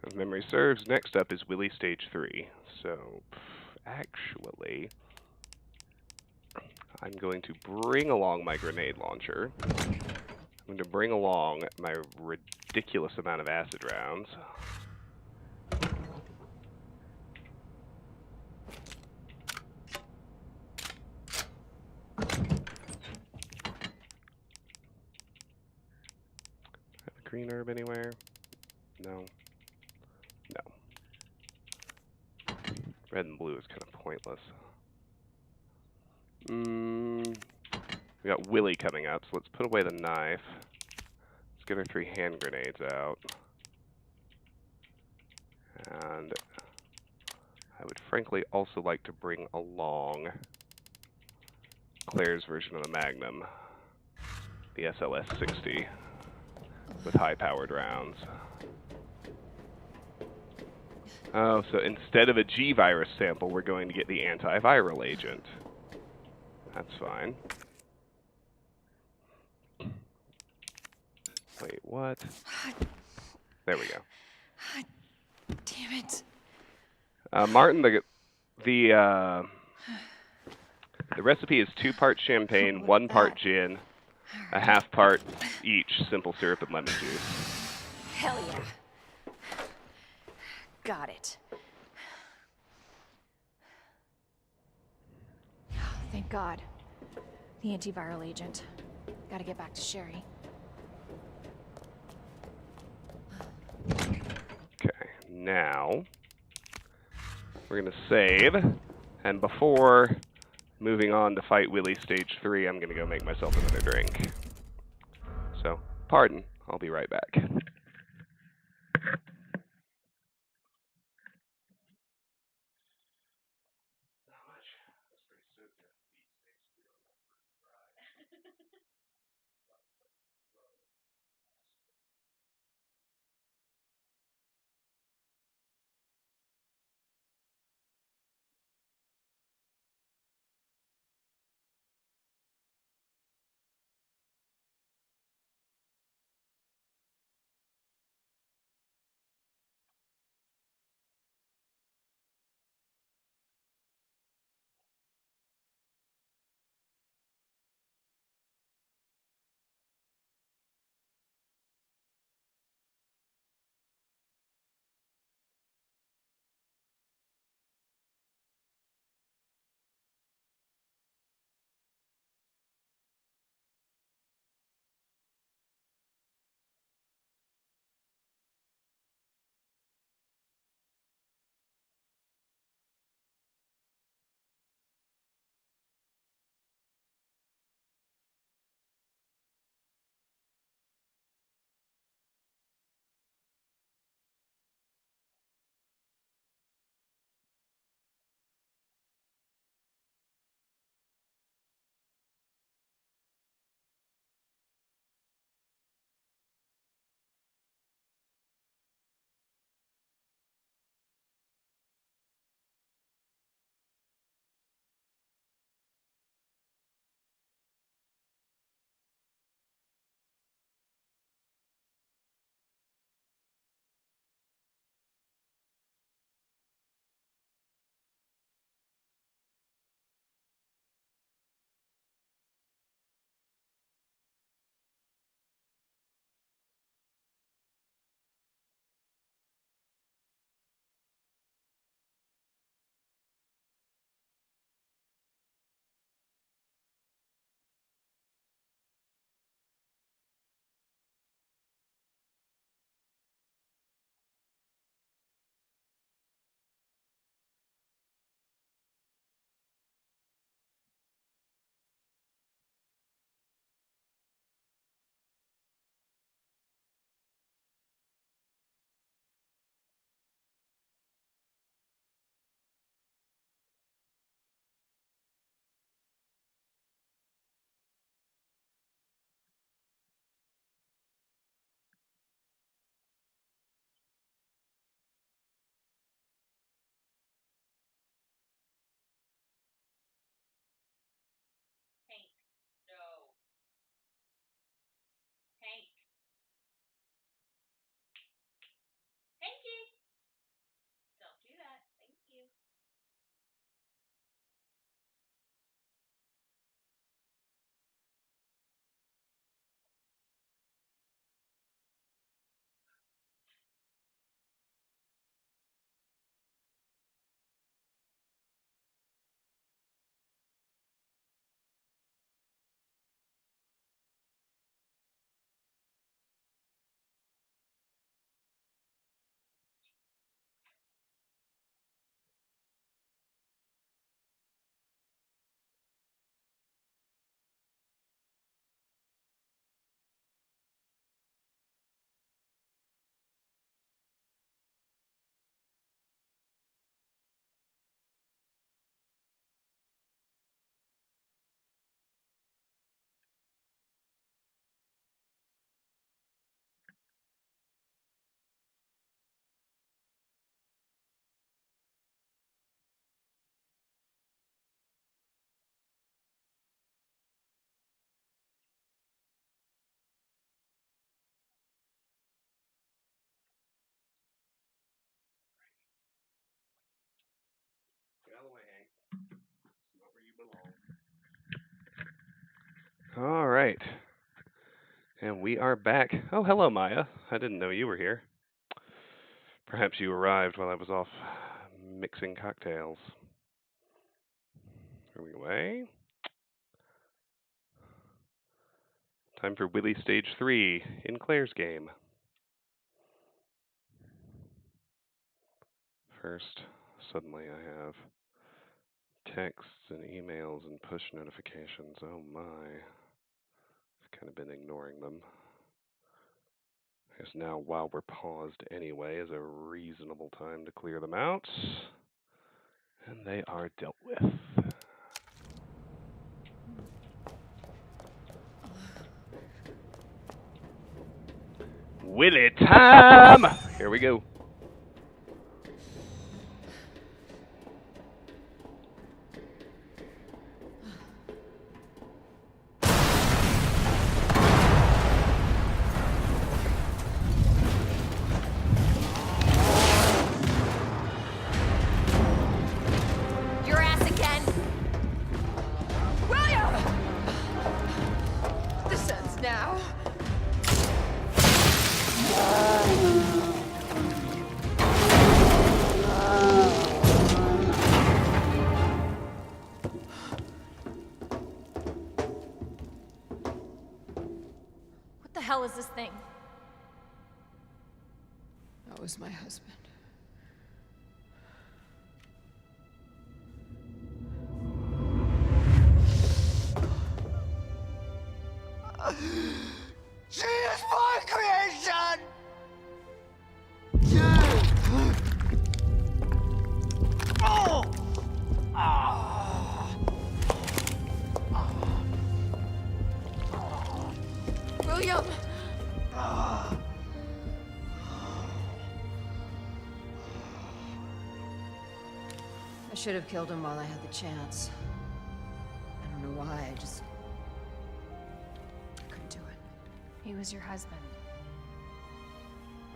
If memory serves, next up is Willie Stage 3. So, actually, I'm going to bring along my grenade launcher. I'm going to bring along my ridiculous amount of acid rounds. Have a green herb anywhere? No. No. Red and blue is kind of pointless. We got Willie coming up, so let's put away the knife. Let's get our 3 hand grenades out. And I would frankly also like to bring along Claire's version of the Magnum, the SLS-60, with high-powered rounds. Oh, so instead of a G-virus sample, we're going to get the antiviral agent. That's fine. Wait, what? There we go.
Damn it.
Martin, the recipe is 2 parts champagne, 1 part gin, a half part each simple syrup and lemon juice.
Hell yeah. Got it. Thank God. The antiviral agent. Gotta get back to Sherry.
Okay, now we're gonna save, and before moving on to fight Willie Stage 3, I'm gonna go make myself another drink. So, pardon, I'll be right back. All right. And we are back. Oh, hello, Maya. I didn't know you were here. Perhaps you arrived while I was off mixing cocktails. Going away. Time for Willy Stage 3 in Claire's game. First, suddenly I have texts and emails and push notifications. Oh my. I've kind of been ignoring them. I guess now, while we're paused anyway, is a reasonable time to clear them out. And they are dealt with. Willy time! Here we go.
Your ass again! William! This ends now. What the hell is this thing?
That was my husband.
She is my creation! Oh!
William! I should have killed him while I had the chance. I don't know why, I just... couldn't do it.
He was your husband.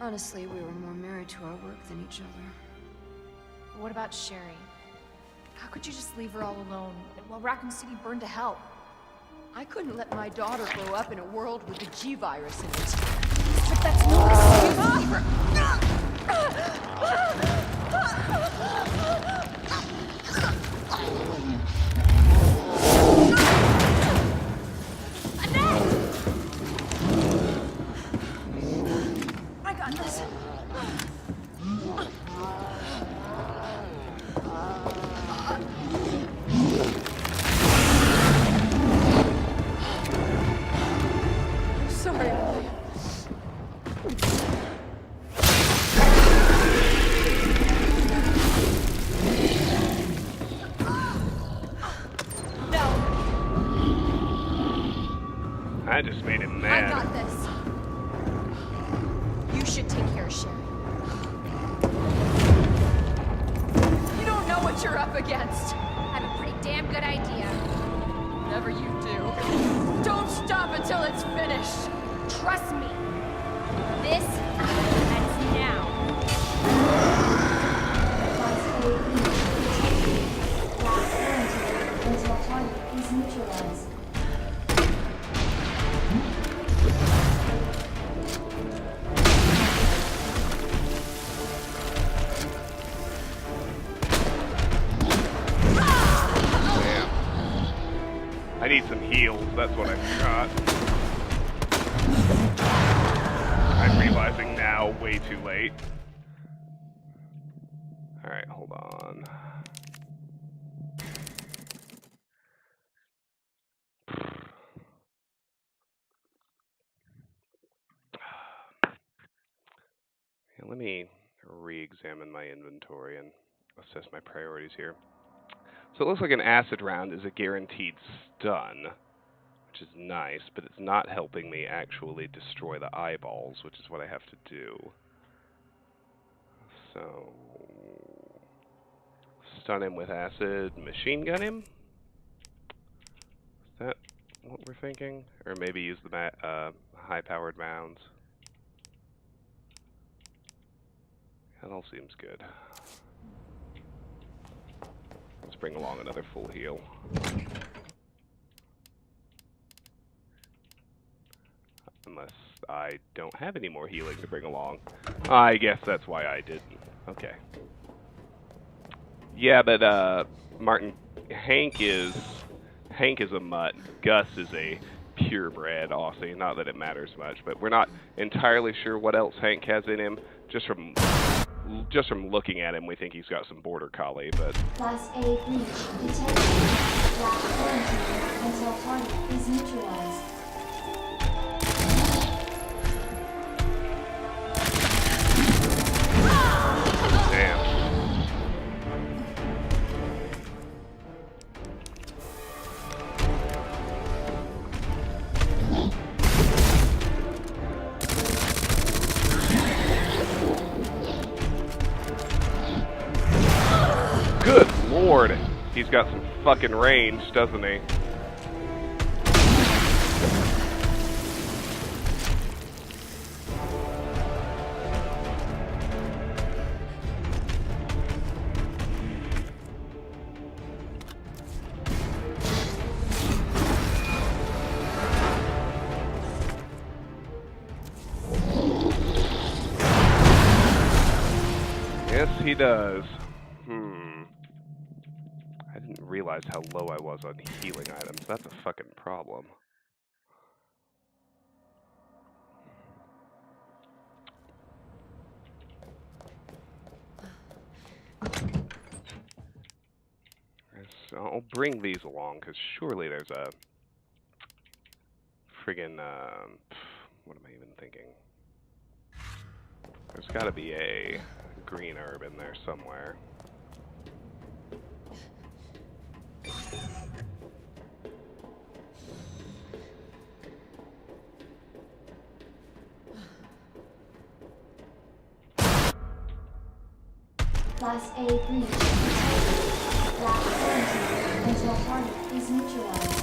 Honestly, we were more married to our work than each other.
What about Sherry? How could you just leave her all alone while Raccoon City burned to hell?
I couldn't let my daughter grow up in a world with the G virus in it.
But that's not a I got this.
Sorry, William.
I just made him
I
mad.
got this. You should take care of Sherry.
You don't know what you're up against.
I have a pretty damn good idea.
Whatever you do, don't stop until it's finished.
Trust me. This ends now.
Until target is neutralized.
I need some heals, that's what I forgot. I'm realizing now, way too late. Alright, hold on. Yeah, let me re-examine my inventory and assess my priorities here. So it looks like an acid round is a guaranteed stun, which is nice, but it's not helping me actually destroy the eyeballs, which is what I have to do. So, stun him with acid, machine gun him? Is that what we're thinking? Or maybe use the high-powered rounds? That all seems good. Let's bring along another full heal. Unless I don't have any more healing to bring along. I guess that's why I didn't. Okay. Yeah, but Martin, Hank is a mutt. Gus is a purebred Aussie. Not that it matters much, but we're not entirely sure what else Hank has in him. Just from looking at him, we think he's got some border collie. But
Class A breach detected. Black quarantine until target is neutralized.
damn. Good lord, he's got some fucking range, doesn't he? Yes, he does. I didn't realize how low I was on healing items. That's a fucking problem. So I'll bring these along, because surely there's a friggin', what am I even thinking? There's gotta be a green herb in there somewhere.
Class A breach detected. Black quarantine until target is neutralized.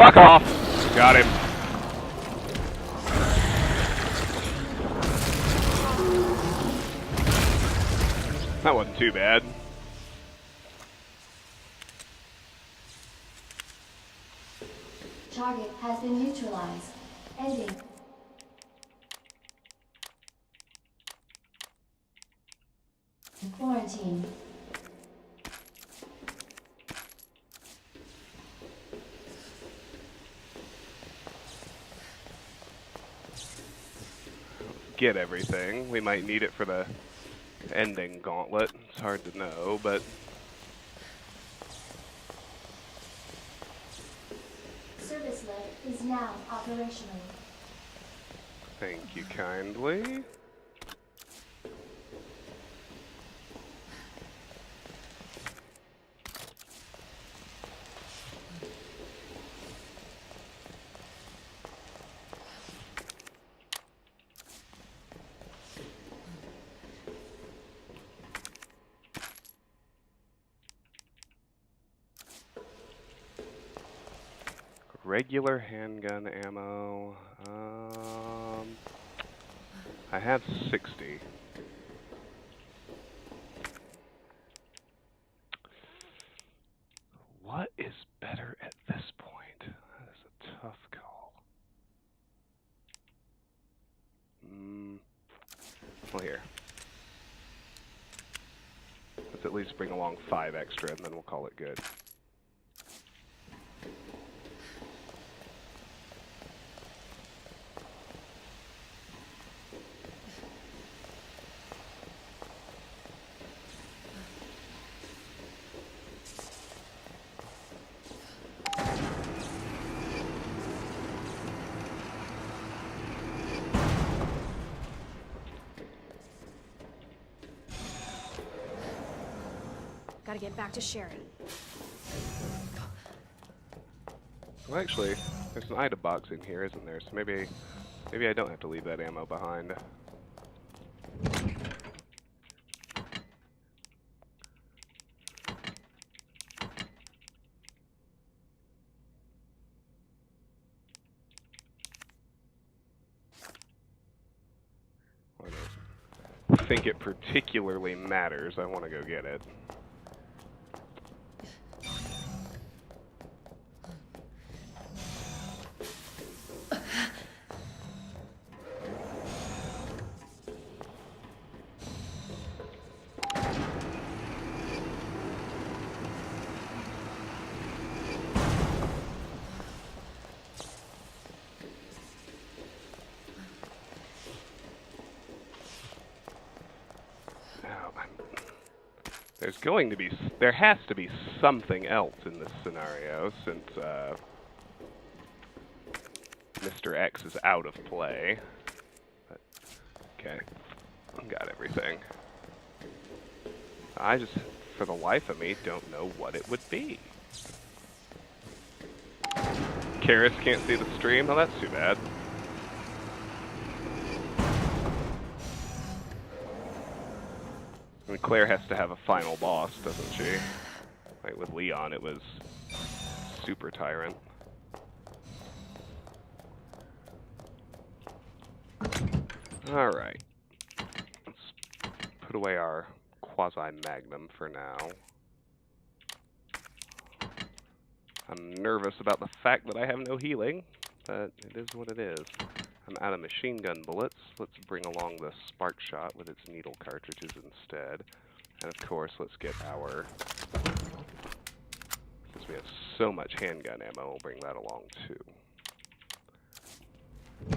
Fuck off! Got him. That wasn't too bad.
Target has been neutralized. Ending. Quarantine.
Get everything. We might need it for the ending gauntlet. It's hard to know, but...
Service lift is now operational.
Thank you kindly. Regular handgun ammo. I have 60. What is better at this point? That is a tough call. Well, here. Let's at least bring along 5 extra, and then we'll call it good.
Gotta get back to Sherry.
Well, actually, there's an item box in here, isn't there? So maybe I don't have to leave that ammo behind. I don't think it particularly matters. I want to go get it. There has to be something else in this scenario since Mr. X is out of play. But, okay, got everything. I just, for the life of me, don't know what it would be. Karis can't see the stream? Oh, that's too bad. And Claire has to have a final boss, doesn't she? Like with Leon, it was Super Tyrant. Alright. Let's put away our quasi-magnum for now. I'm nervous about the fact that I have no healing, but it is what it is. I'm out of machine gun bullets. Let's bring along the Spark Shot with its needle cartridges instead. And of course, let's get our... Since we have so much handgun ammo, we'll bring that along too.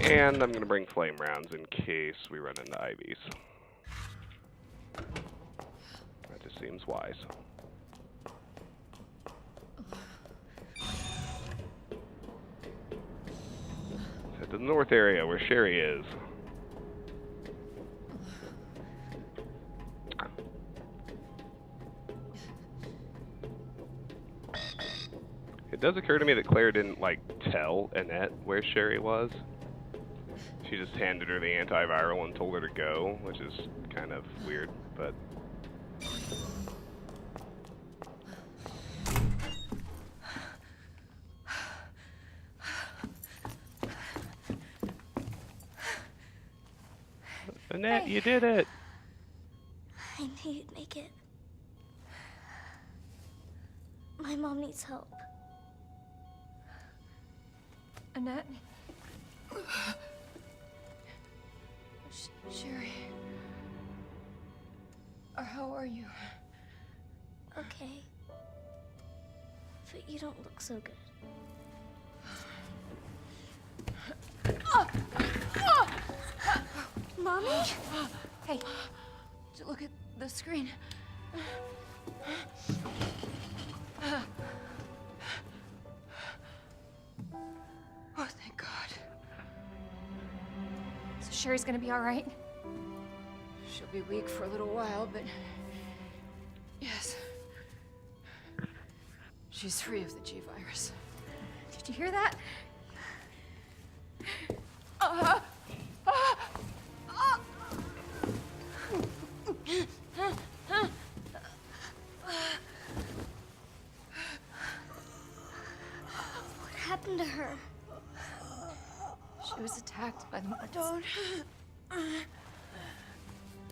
And I'm going to bring flame rounds in case we run into Ivies. That just seems wise. To the north area where Sherry is. It does occur to me that Claire didn't, like, tell Annette where Sherry was. She just handed her the antiviral and told her to go, which is kind of weird, but... Annette,
Hey.
you did it!
I knew you'd make it. My mom needs help.
Annette?
Sherry. How are you?
Okay. But you don't look so good. Mommy?
Hey, look at the screen. Oh, thank God.
So Sherry's gonna be all right?
She'll be weak for a little while, but yes. She's free of the G virus.
Did you hear that?
What happened to her?
She was attacked by the monsters.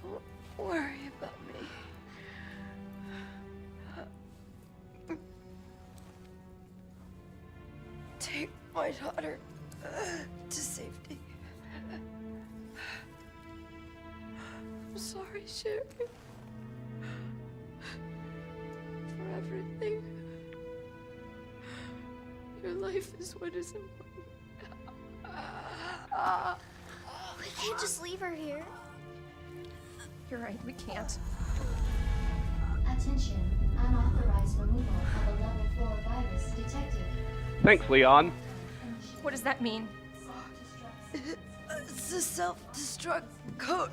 Don't worry about me. Take my daughter to safety. I'm sorry, Sherry. For everything. Your life is what is important.
We can't just leave her here.
You're right, we can't.
Attention, unauthorized removal of a level 4 virus detected.
Thanks, Leon.
What does that mean?
Self-destruct
It's a self-destruct code.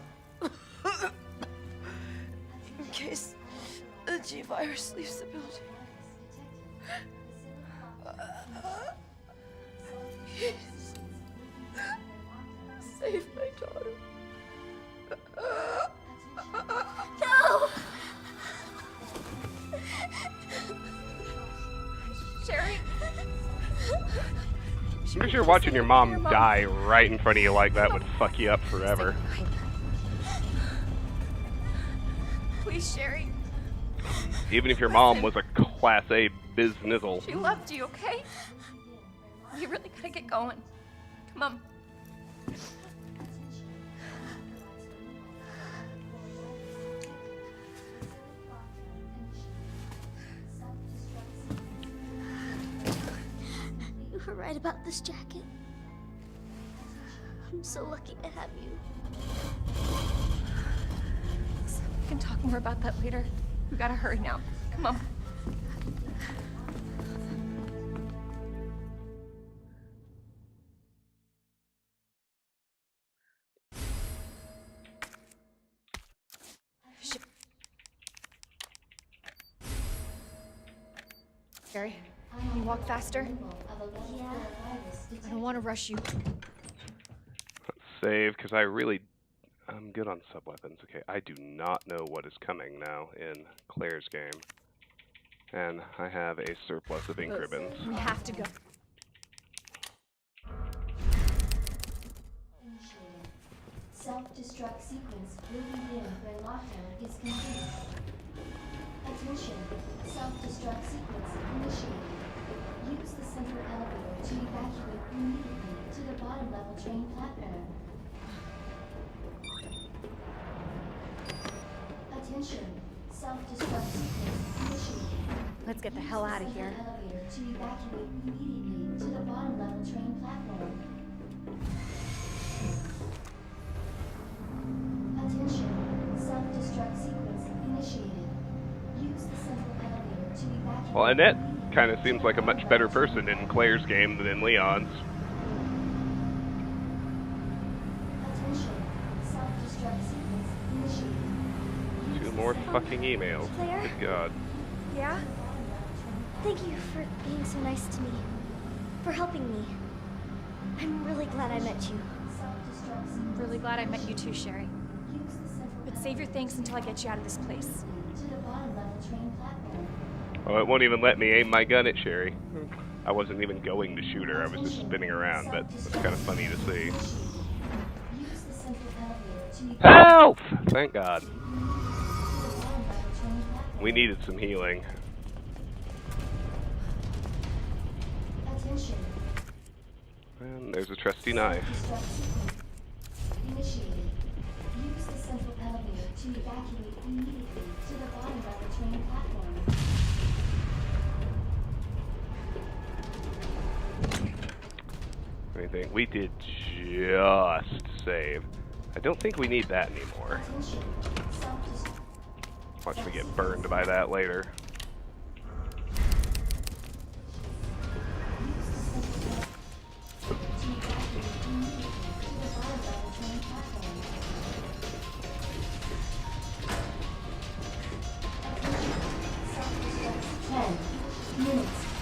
In case the G virus leaves the building. Save my daughter.
No!
Sherry?
I'm sure watching your mom die right in front of you like that would fuck you up forever.
Please, Sherry.
Even if your mom was a Class A biznizzle.
She loved you, okay? You really gotta get going. Come on.
You were right about this jacket. I'm so lucky to have you.
We can talk more about that later. We gotta hurry now. Come on. Sherry, can you walk faster?
Yeah.
I don't want to rush you.
Save, because I'm good on sub-weapons. Okay, I do not know what is coming now in Claire's game. And I have a surplus of ink ribbons.
We have to go.
initiated. Self-destruct sequence will begin when lockdown is complete. Attention, self-destruct sequence initiated. Use the central elevator to evacuate immediately to the bottom level train platform. Attention, self-destruct sequence initiated.
Let's get the hell out of here.
Use the central elevator to evacuate immediately to the bottom level train platform. Attention, self-destruct sequence initiated. Use the central elevator to evacuate.
Well, Annette kind of seems like a much better person in Claire's game than in Leon's.
Attention, self-destruct sequence initiated.
Two more fucking emails.
Claire?
Good God.
Yeah? Thank you for being so nice to me. For helping me. I'm really glad I met you.
I'm really glad I met you too, Sherry. But save your thanks until I get you out of this place.
To the bottom level train platform.
Oh, it won't even let me aim my gun at Sherry. I wasn't even going to shoot her, I was just spinning around, but it's kind of funny to see.
Use the central elevator to
Help! Thank God. We needed some healing.
Attention.
And there's a trusty knife.
Initiated. Use the central elevator to evacuate immediately to the bottom of the train platform.
I think we did just save. I don't think we need that anymore.
Attention. Self-destruct.
Watch me get burned by that later.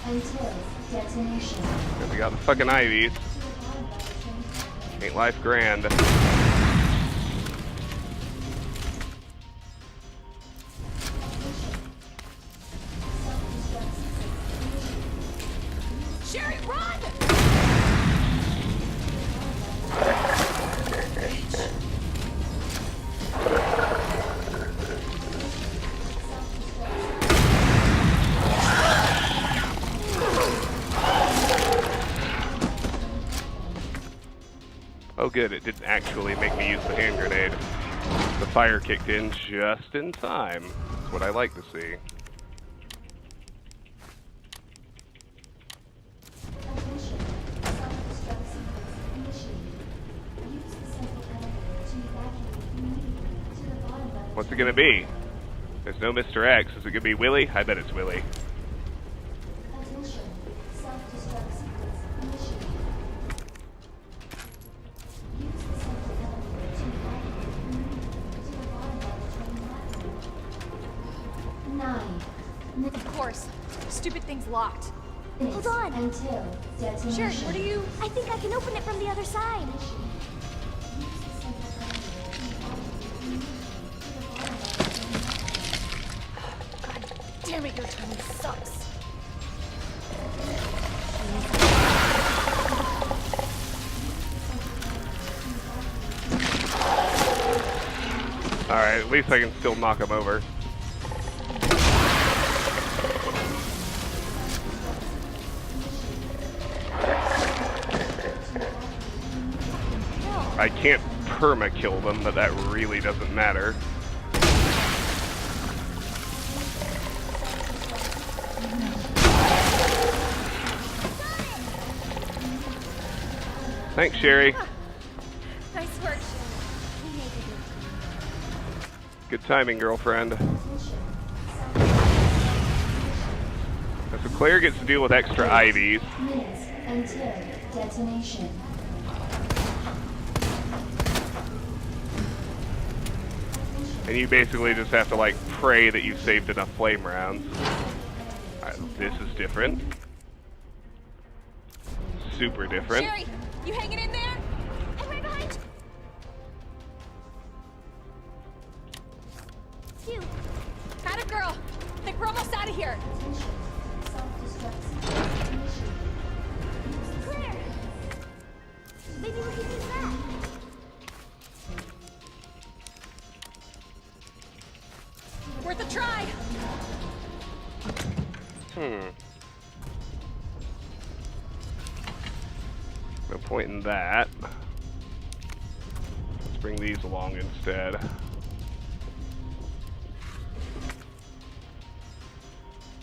Until detonation.
We got the fucking ivies. Ain't life grand.
Sherry, run!
Oh good, it didn't actually make me use the hand grenade. The fire kicked in just in time. That's what I like to see. What's it gonna be? There's no Mr. X. Is it gonna be Willie? I bet it's Willie.
Of course. Stupid thing's locked.
Hold on.
Until detonation.
Sherry, what are you...
I think I can open it from the other side.
Damn it, your timing sucks.
Alright, at least I can still knock him over. I can't perma-kill them, but that really doesn't matter. Thanks, Sherry.
Nice work, Sherry.
Good timing, girlfriend. So Claire gets to deal with extra IVs.
Minutes until detonation.
And you basically just have to, like, pray that you've saved enough flame rounds. This is different. Super different.
Sherry, you hanging in there?
I'm right behind you.
Atta girl. Think we're almost out of here.
Claire. Maybe we can use that.
Worth a try.
No point in that. Let's bring these along instead.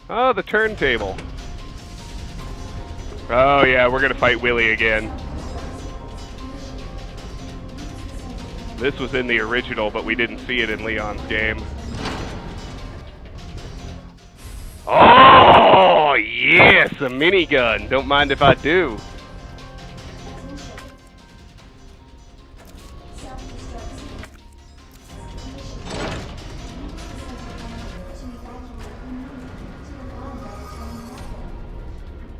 Oh, the turntable. Oh yeah, we're gonna fight Willie again. This was in the original, but we didn't see it in Leon's game. Oh, yes, a minigun. Don't mind if I do.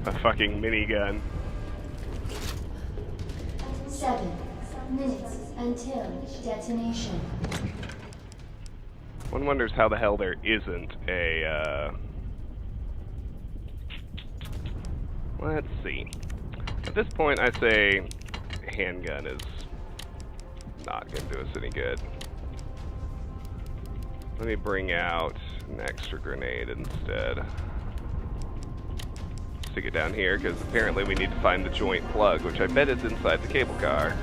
A fucking minigun.
7 minutes until detonation.
One wonders how the hell there isn't a, Let's see. At this point, I say handgun is Not gonna do us any good. Let me bring out an extra grenade instead. Stick it down here, because apparently we need to find the joint plug, which I bet is inside the cable car.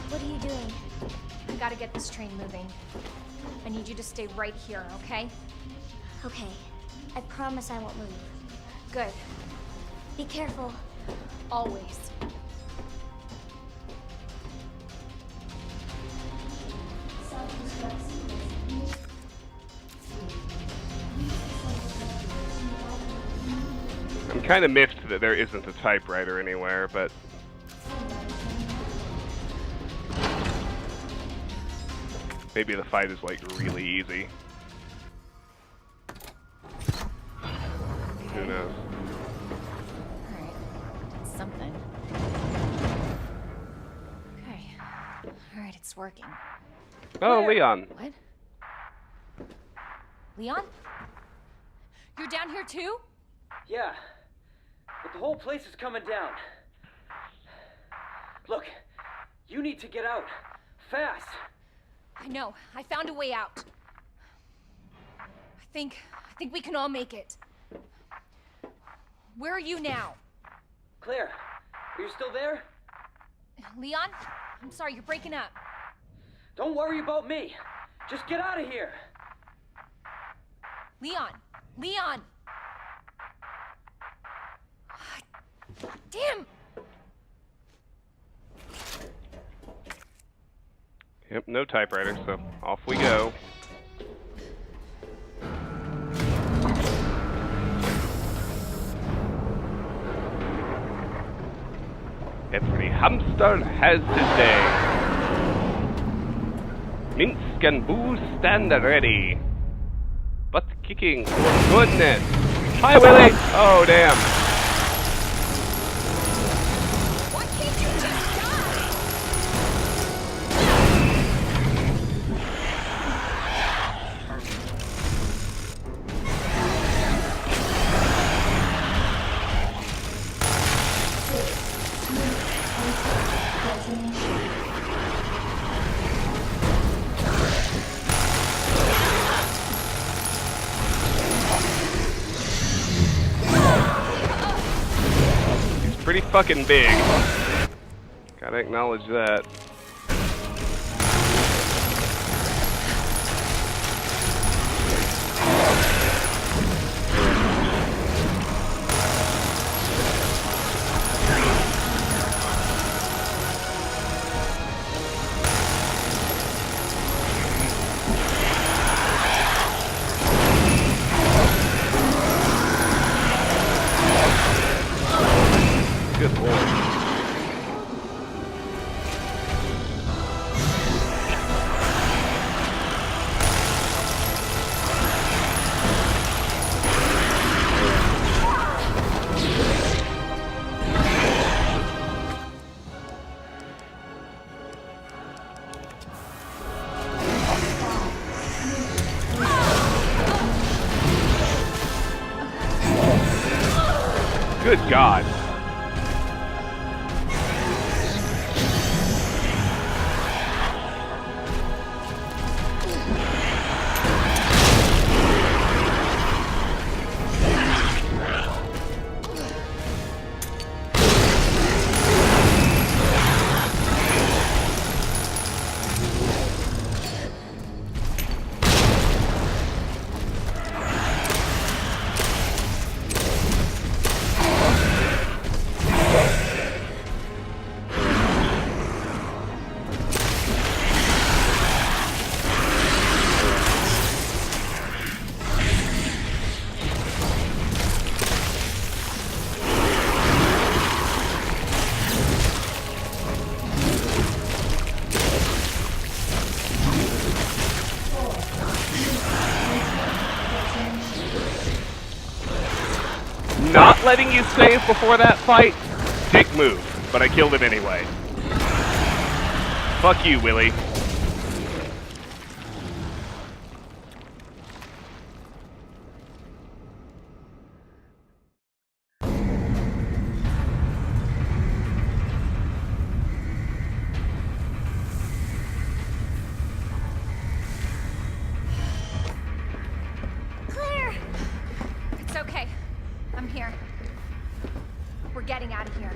What are you doing? I gotta get this train moving. I need you to stay right here, okay?
Okay. I promise I won't move.
Good.
Be careful.
Always.
Self-destruct sequence.
I'm kind of miffed that there isn't a typewriter anywhere, but maybe the fight is like really easy. Who knows?
Alright. That's something. Okay. Alright, it's working.
Oh, Leon.
What? Leon? You're down here too?
Yeah, but the whole place is coming down. Look, you need to get out. Fast.
I know. I found a way out. I think we can all make it. Where are you now?
Claire, are you still there?
Leon? I'm sorry, you're breaking up.
Don't worry about me. Just get out of here.
Leon! Leon! Damn!
Yep, no typewriter, so off we go. Every hamster has his day. Minsk and Boo stand ready. Butt kicking for goodness. Hi, Willie! Oh, damn.
Why can't you just die?
Pretty fucking big. Gotta acknowledge that. Good lord. Good God. Not letting you save before that fight? Dick move, but I killed it anyway. Fuck you, Willie.
Claire! It's okay. I'm here. We're getting out of here.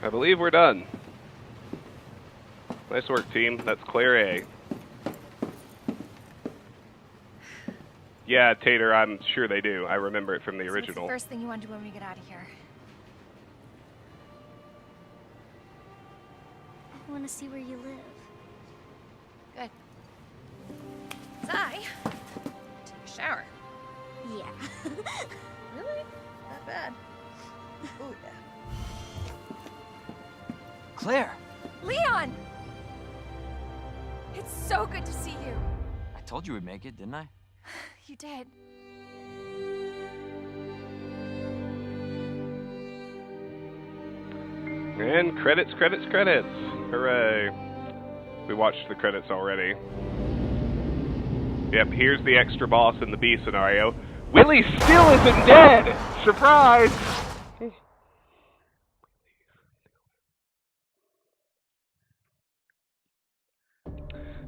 I believe we're done. Nice work, team. That's Claire A. Yeah, Tater, I'm sure they do. I remember it from the original.
What's the first thing you want to do when we get out of here?
I want to see where you live.
Good. 'Cause I take a shower.
Yeah.
Really? Not bad. Oh, yeah.
Claire!
Leon! It's so good to see you.
I told you we'd make it, didn't I?
You did.
And credits, credits, credits. Hooray. We watched the credits already. Yep, here's the extra boss in the B scenario. Willie still isn't dead! Surprise!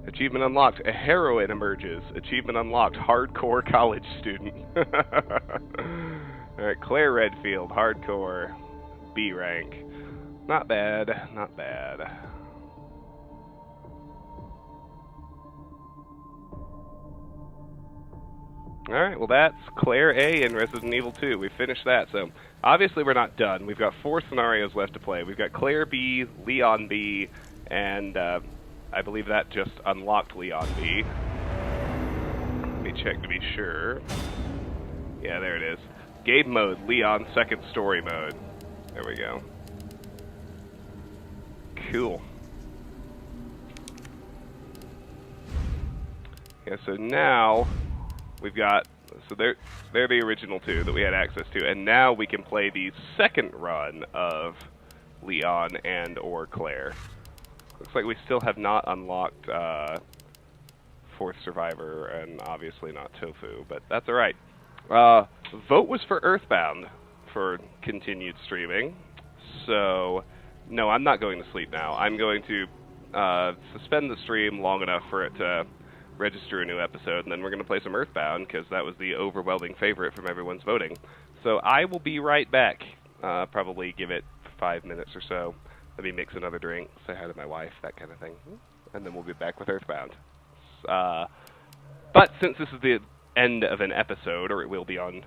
Achievement unlocked. A heroine emerges. Achievement unlocked. Hardcore college student. Alright, Claire Redfield. Hardcore. B rank. Not bad. Not bad. Alright, well that's Claire A in Resident Evil 2. We finished that, so obviously we're not done. We've got 4 scenarios left to play. We've got Claire B, Leon B, and I believe that just unlocked Leon B. Let me check to be sure. Yeah, there it is. Game mode, Leon, second story mode. There we go. Cool. Yeah, so now we've got, so they're the original 2 that we had access to, and now we can play the second run of Leon and or Claire. Looks like we still have not unlocked 4th Survivor, and obviously not Tofu, but that's alright. Vote was for Earthbound for continued streaming, so no, I'm not going to sleep now. I'm going to suspend the stream long enough for it to register a new episode, and then we're going to play some Earthbound, because that was the overwhelming favorite from everyone's voting. So I will be right back. Probably give it 5 minutes or so. Let me mix another drink, say hi to my wife, that kind of thing. And then we'll be back with Earthbound. But since this is the end of an episode, or it will be on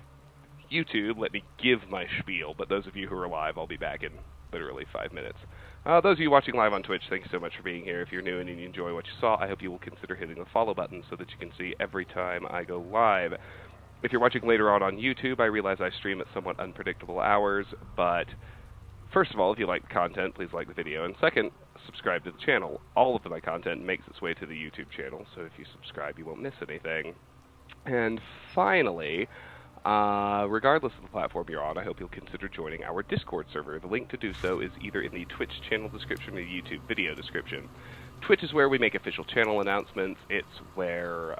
YouTube, let me give my spiel. But those of you who are live, I'll be back in literally 5 minutes. Those of you watching live on Twitch, thank you so much for being here. If you're new and you enjoy what you saw, I hope you will consider hitting the follow button so that you can see every time I go live. If you're watching later on YouTube, I realize I stream at somewhat unpredictable hours, but first of all, if you like the content, please like the video, and second, subscribe to the channel. All of my content makes its way to the YouTube channel, so if you subscribe, you won't miss anything. And finally, regardless of the platform you're on, I hope you'll consider joining our Discord server. The link to do so is either in the Twitch channel description or the YouTube video description. Twitch is where we make official channel announcements, it's where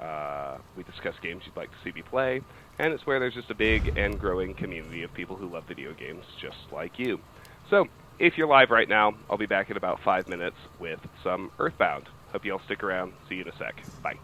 we discuss games you'd like to see me play, and it's where there's just a big and growing community of people who love video games just like you. So, if you're live right now, I'll be back in about 5 minutes with some Earthbound. Hope you all stick around. See you in a sec. Bye.